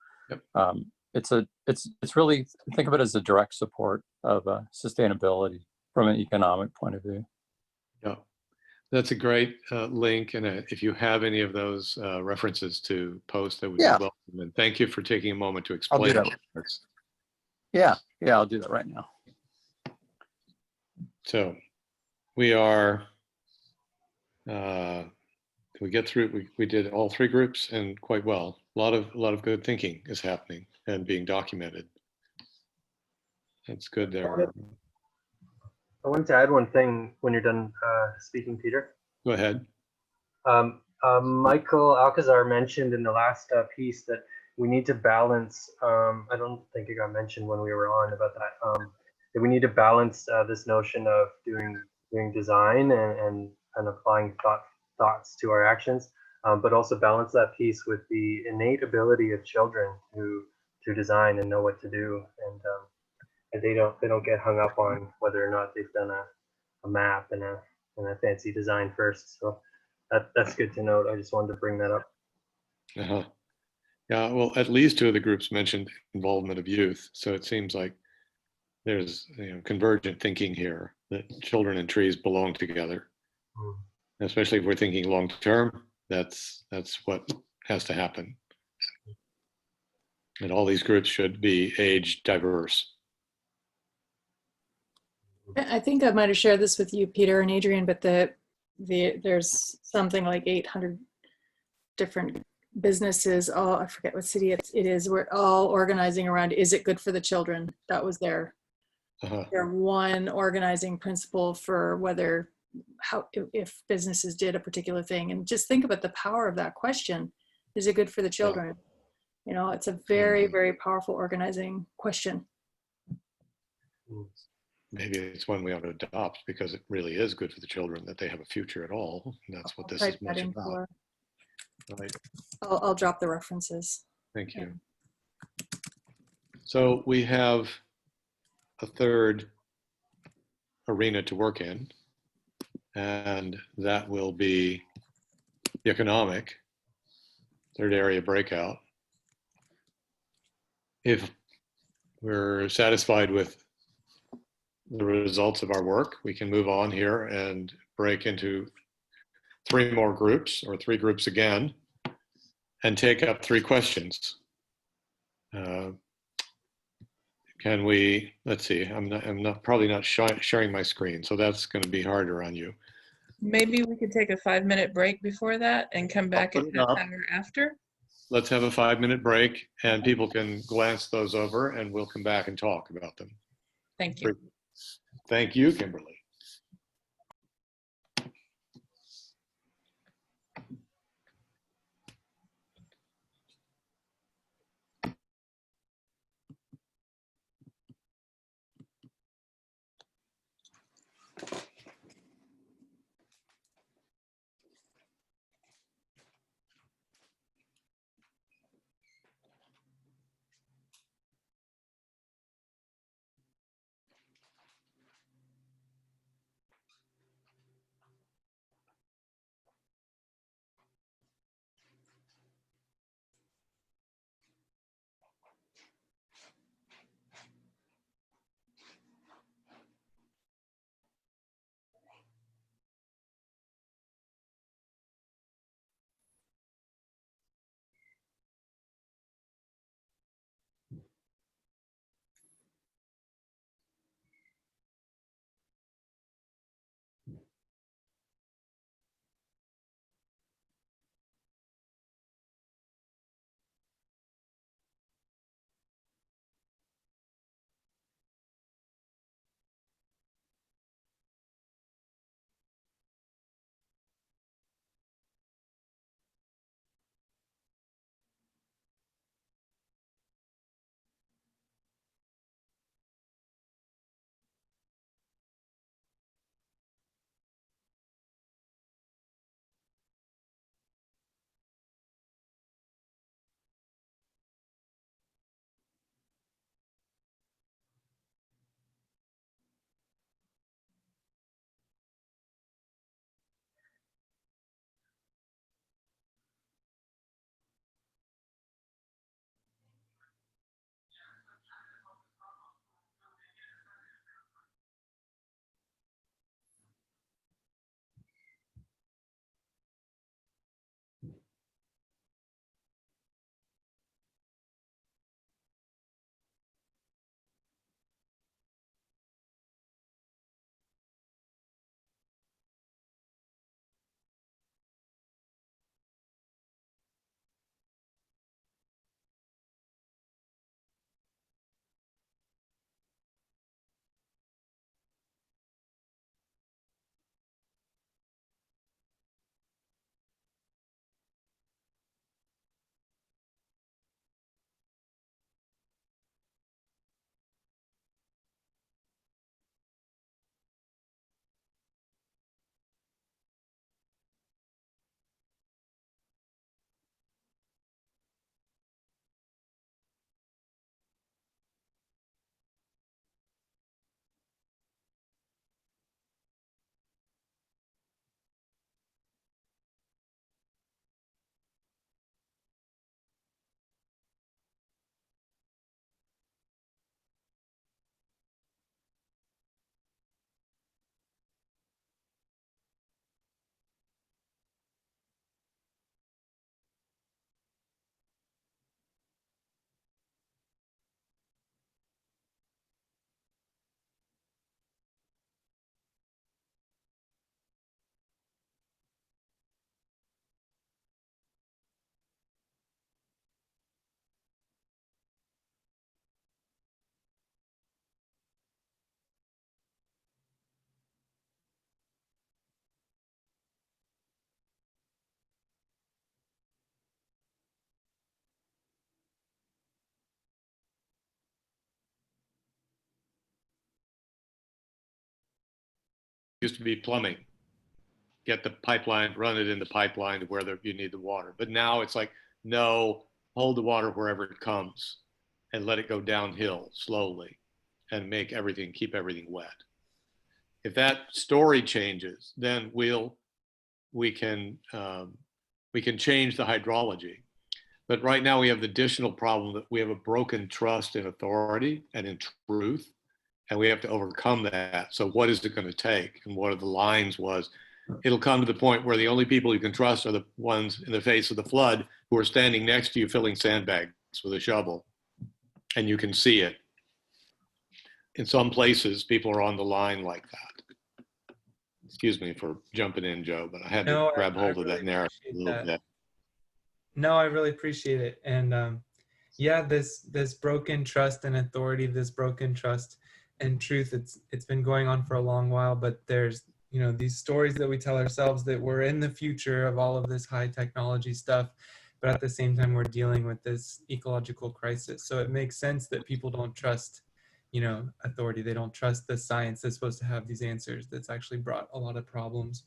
it's really, think of it as a direct support of sustainability from an economic point of view. Yeah, that's a great link. And if you have any of those references to post, that would be welcome. And thank you for taking a moment to explain. I'll do that. Yeah, I'll do that right now. So we are, we get through, we did all three groups and quite well. A lot of good thinking is happening and being documented. That's good there. I wanted to add one thing when you're done speaking, Peter. Go ahead. Michael Alcazar mentioned in the last piece that we need to balance, I don't think it got mentioned when we were on about that, that we need to balance this notion of doing design and applying thoughts to our actions, but also balance that piece with the innate ability of children to design and know what to do, and they don't get hung up on whether or not they've done a map and a fancy design first. So that's good to note. I just wanted to bring that up. Yeah, well, at least two of the groups mentioned involvement of youth, so it seems like there's convergent thinking here that children and trees belong together. Especially if we're thinking long term, that's what has to happen. And all these groups should be age diverse. I think I might have shared this with you, Peter and Adrian, but there's something like 800 different businesses, I forget what city it is, we're all organizing around, is it good for the children? That was their one organizing principle for whether, if businesses did a particular thing. And just think about the power of that question. Is it good for the children? You know, it's a very, very powerful organizing question. Maybe it's one we ought to adopt because it really is good for the children that they have a future at all. And that's what this is much about. Right. I'll drop the references. Thank you. So we have a third arena to work in, and that will be the economic third area breakout. If we're satisfied with the results of our work, we can move on here and break into 3 more groups, or 3 groups again, and take up 3 questions. Can we, let's see, I'm probably not sharing my screen, so that's going to be harder on you. Maybe we could take a 5-minute break before that and come back I'll an put it up. hour after. Let's have a 5-minute break, and people can glance those over, and we'll come back and talk about them. Thank you. Thank you, Kimberly. Used to be plumbing. Get the pipeline, run it in the pipeline to where you need the water. But now it's like, no, hold the water wherever it comes and let it go downhill slowly and keep everything wet. If that story changes, then we can change the hydrology. But right now we have the additional problem that we have a broken trust in authority and in truth. and we have to overcome that. So what is it going to take? And one of the lines was, it'll come to the point where the only people you can trust are the ones in the face of the flood who are standing next to you filling sandbags with a shovel, and you can see it. In some places, people are on the line like that. Excuse me for jumping in, Joe, but I had to grab hold of that narrative a little bit. No, I really appreciate it. And yeah, this broken trust and authority, this broken trust and truth, it's been going on for a long while, but there's, you know, these stories that we tell ourselves that we're in the future of all of this high technology stuff, but at the same time, we're dealing with this ecological crisis. So it makes sense that people don't trust, you know, authority. They don't trust the science that's supposed to have these answers. That's actually brought a lot of problems.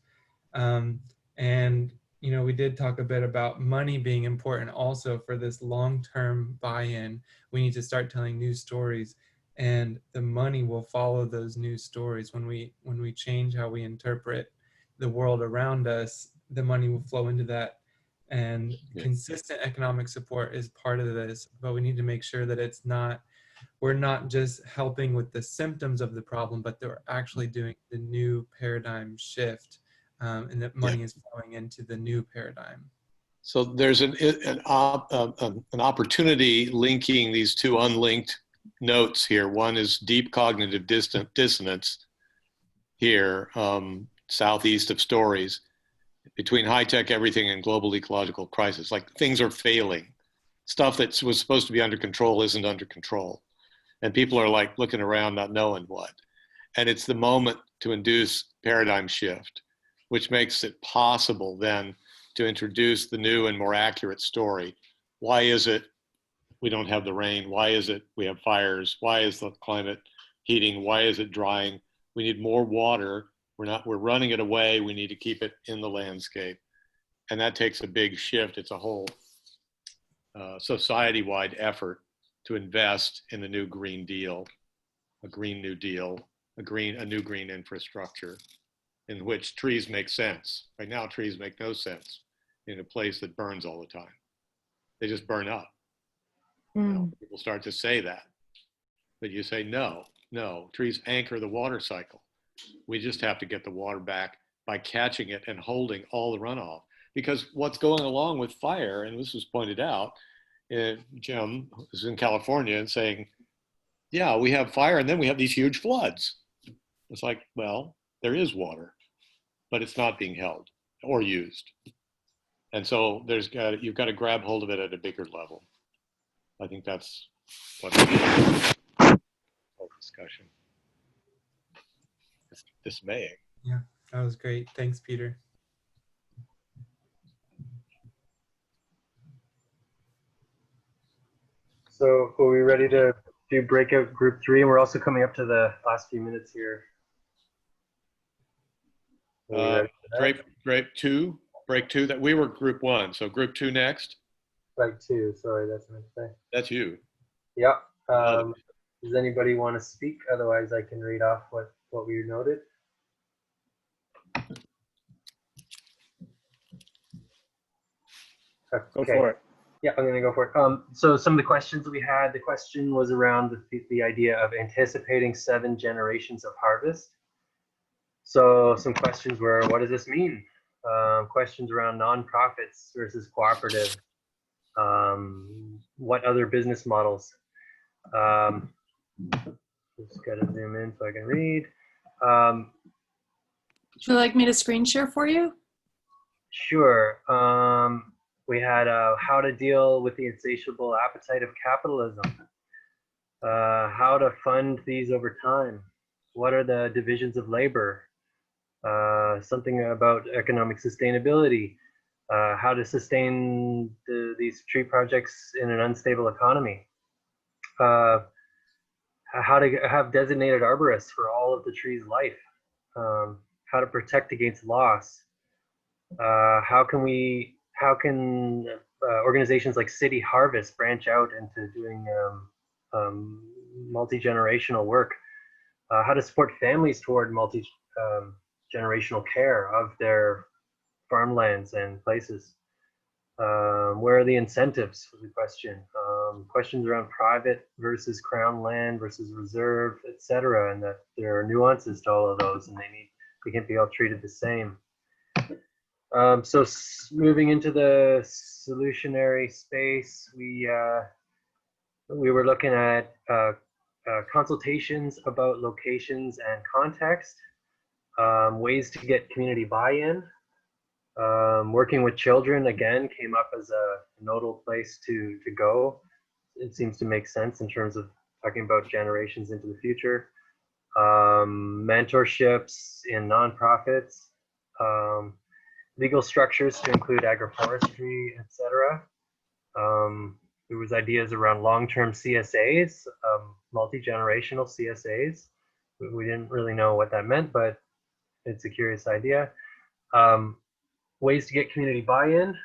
And you know, we did talk a bit about money being important also for this long-term buy-in. We need to start telling new stories, and the money will follow those new stories. When we change how we interpret the world around us, the money will flow into that. And consistent economic support is part of this, but we need to make sure that we're not just helping with the symptoms of the problem, but they're actually doing the new paradigm shift. And that money is flowing into the new paradigm. So there's an opportunity linking these two unlinked notes here. One is deep cognitive dissonance here, southeast of Stories, between high-tech everything and global ecological crisis. Like, things are failing. Stuff that was supposed to be under control isn't under control. And people are like looking around not knowing what. And it's the moment to induce paradigm shift, which makes it possible then to introduce the new and more accurate story. Why is it we don't have the rain? Why is it we have fires? Why is the climate heating? Why is it drying? We need more water. We're running it away. We need to keep it in the landscape. And that takes a big shift. It's a whole society-wide effort to invest in the new Green Deal, a Green New Deal, a new green infrastructure, in which trees make sense. Right now, trees make no sense in a place that burns all the time. They just burn up. You know, people start to say that. But you say, no, trees anchor the water cycle. We just have to get the water back by catching it and holding all the runoff. Because what's going along with fire, and this was pointed out, Jim is in California and saying, yeah, we have fire and then we have these huge floods. It's like, well, there is water, but it's not being held or used. And so you've got to grab hold of it at a bigger level. I think that's what the whole discussion is dismaying. Yeah, that was great. Thanks, Peter. So are we ready to do breakout group 3? And we're also coming up to the last few minutes here. Break two, that we were group 1. So group 2 next. Break 2, sorry, that's what I say. That's you. Yeah. Does anybody want to speak? Otherwise, I can read off what we noted. Okay. Go for it. Yeah, I'm going to go for it. So some of the questions that we had, the question was around the idea of anticipating 7 generations of harvest. So some questions were, what does this mean? Questions around nonprofits versus cooperative. What other business models? Just got to zoom in so I can read. Would you like me to screen share for you? Sure. We had how to deal with the insatiable appetite of capitalism. How to fund these over time. What are the divisions of labor? Something about economic sustainability. How to sustain these tree projects in an unstable economy. How to have designated arborists for all of the tree's life. How to protect against loss. How can organizations like City Harvest branch out into doing multi-generational work? How to support families toward multi-generational care of their farmlands and places. Where are the incentives, was the question. questions around private versus crown land versus reserve, etc., and that there are nuances to all of those, and they can't be all treated the same. So moving into the solutionary space, we were looking at consultations about locations and context, ways to get community buy-in. Working with children, again, came up as a nodal place to go. It seems to make sense in terms of talking about generations into the future. Mentorships in nonprofits, legal structures to include agroforestry, etc. There was ideas around long-term CSAs, multi-generational CSAs. We didn't really know what that meant, but it's a curious idea. Ways to get community buy-in,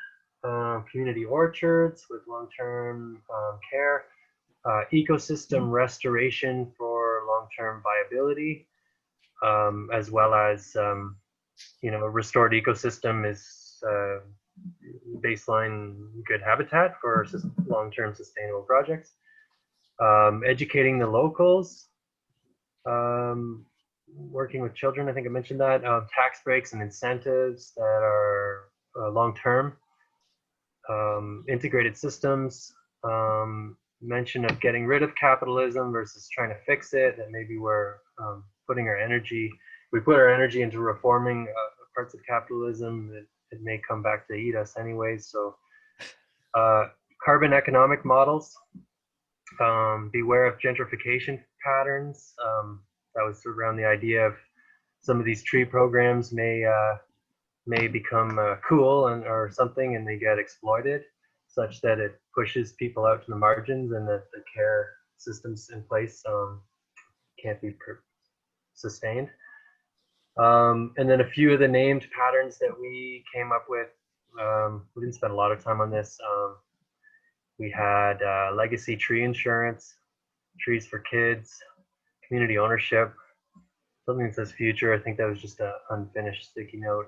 community orchards with long-term care, ecosystem restoration for long-term viability, as well as, you know, a restored ecosystem is baseline good habitat for long-term sustainable projects. Educating the locals, working with children, I think I mentioned that, tax breaks and incentives that are long-term, integrated systems, mention of getting rid of capitalism versus trying to fix it, that maybe we're putting our energy, we put our energy into reforming parts of capitalism, it may come back to eat us anyways. So carbon economic models, beware of gentrification patterns. That was around the idea of some of these tree programs may become cool or something, and they get exploited such that it pushes people out to the margins, and that the care systems in place can't be sustained. And then a few of the named patterns that we came up with, we didn't spend a lot of time on this. We had legacy tree insurance, trees for kids, community ownership, something that says future. I think that was just an unfinished sticky note.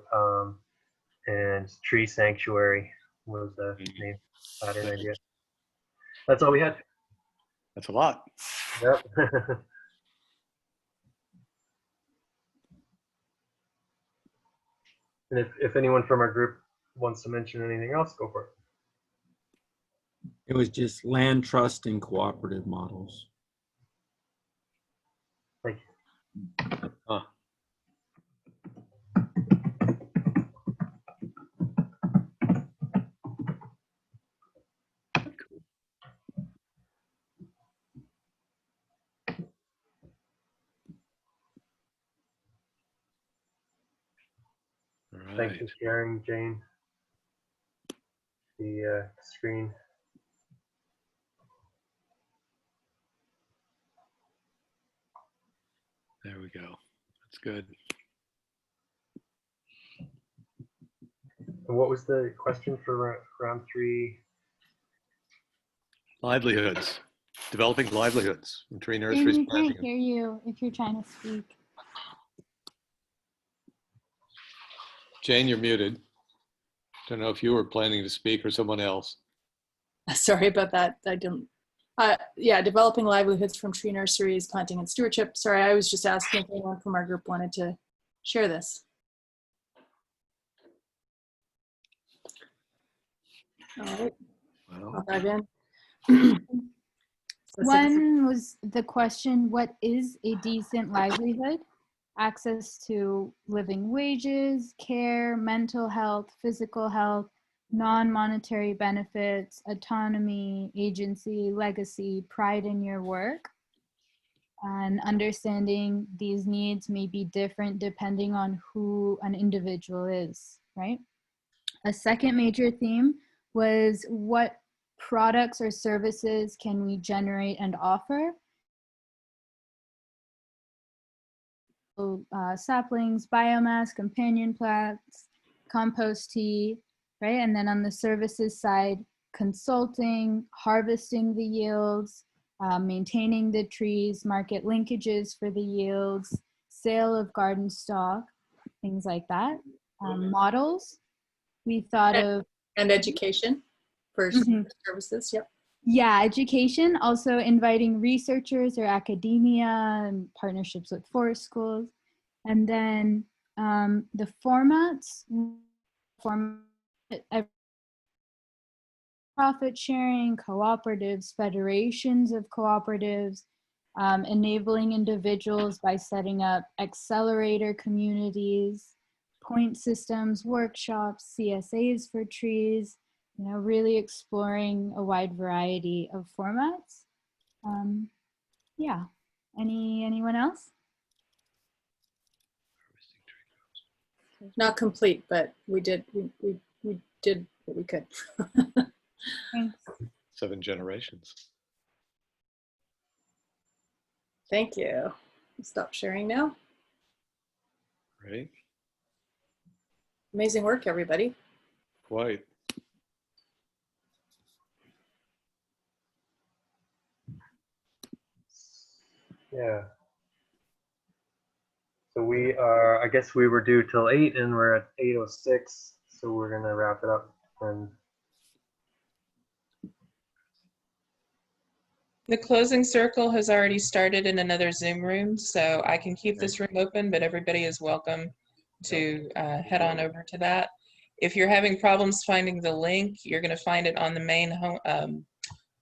And tree sanctuary was the name pattern idea. That's all we had. That's a lot. Yep. And if anyone from our group wants to mention anything else, go for it. It was just land trust and cooperative models. Thank you. Huh. All Thanks right. for sharing, Jane, the screen. There we go. That's good. And what was the question for round 3? Livelihoods. Developing livelihoods from tree nurseries. Jane, we can't hear you if you're trying to speak. Jane, you're muted. Don't know if you were planning to speak or someone else. Sorry about that. I didn't. Yeah, developing livelihoods from tree nurseries, planting and stewardship. Sorry, I was just asking if anyone from our group wanted to share this. All right, Well, I'll dive in. One was the question, what is a decent livelihood? Access to living wages, care, mental health, physical health, non-monetary benefits, autonomy, agency, legacy, pride in your work. And understanding these needs may be different depending on who an individual is, right? A second major theme was what products or services can we generate and offer? Saplings, biomass, companion plants, compost tea, right? And then on the services side, consulting, harvesting the yields, maintaining the trees, market linkages for the yields, sale of garden stock, things like that. Models, we thought of. And education for services, yep. Yeah, education, also inviting researchers or academia and partnerships with forest schools. And then the formats, profit sharing, cooperatives, federations of cooperatives, enabling individuals by setting up accelerator communities, point systems, workshops, CSAs for trees, you know, really exploring a wide variety of formats. Yeah, anyone else? Not complete, but we did we did what we could. Thanks. 7 generations. Thank you. Stop sharing now. Right? Amazing work, everybody. Quite. Yeah. So we are, I guess we were due till 8 and we're at 8:06. So we're going to wrap it up. And The closing circle has already started in another Zoom room, so I can keep this room open, but everybody is welcome to head on over to that. If you're having problems finding the link, you're going to find it on the main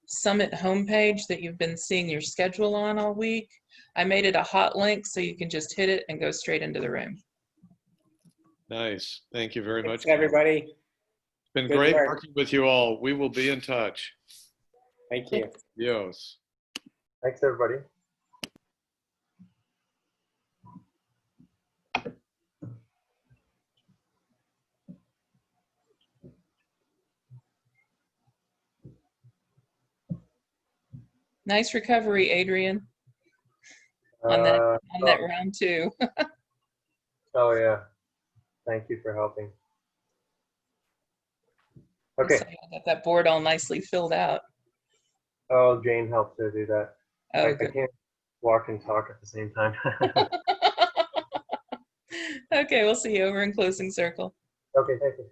Summit homepage that you've been seeing your schedule on all week. I made it a hot link so you can just hit it and go straight into the room. Nice. Thank you very much. Thanks, everybody. It's been Good great work. working with you all. We will be in touch. Thank you. Yes. thanks, everybody. Nice recovery, Adrian, on that round 2. Oh, yeah. Thank you for helping. Okay. So I got that board all nicely filled out. Oh, Jane helped to do that. Oh, I good. can't walk and talk at the same time. Okay, we'll see you over in closing circle. Okay, thank you.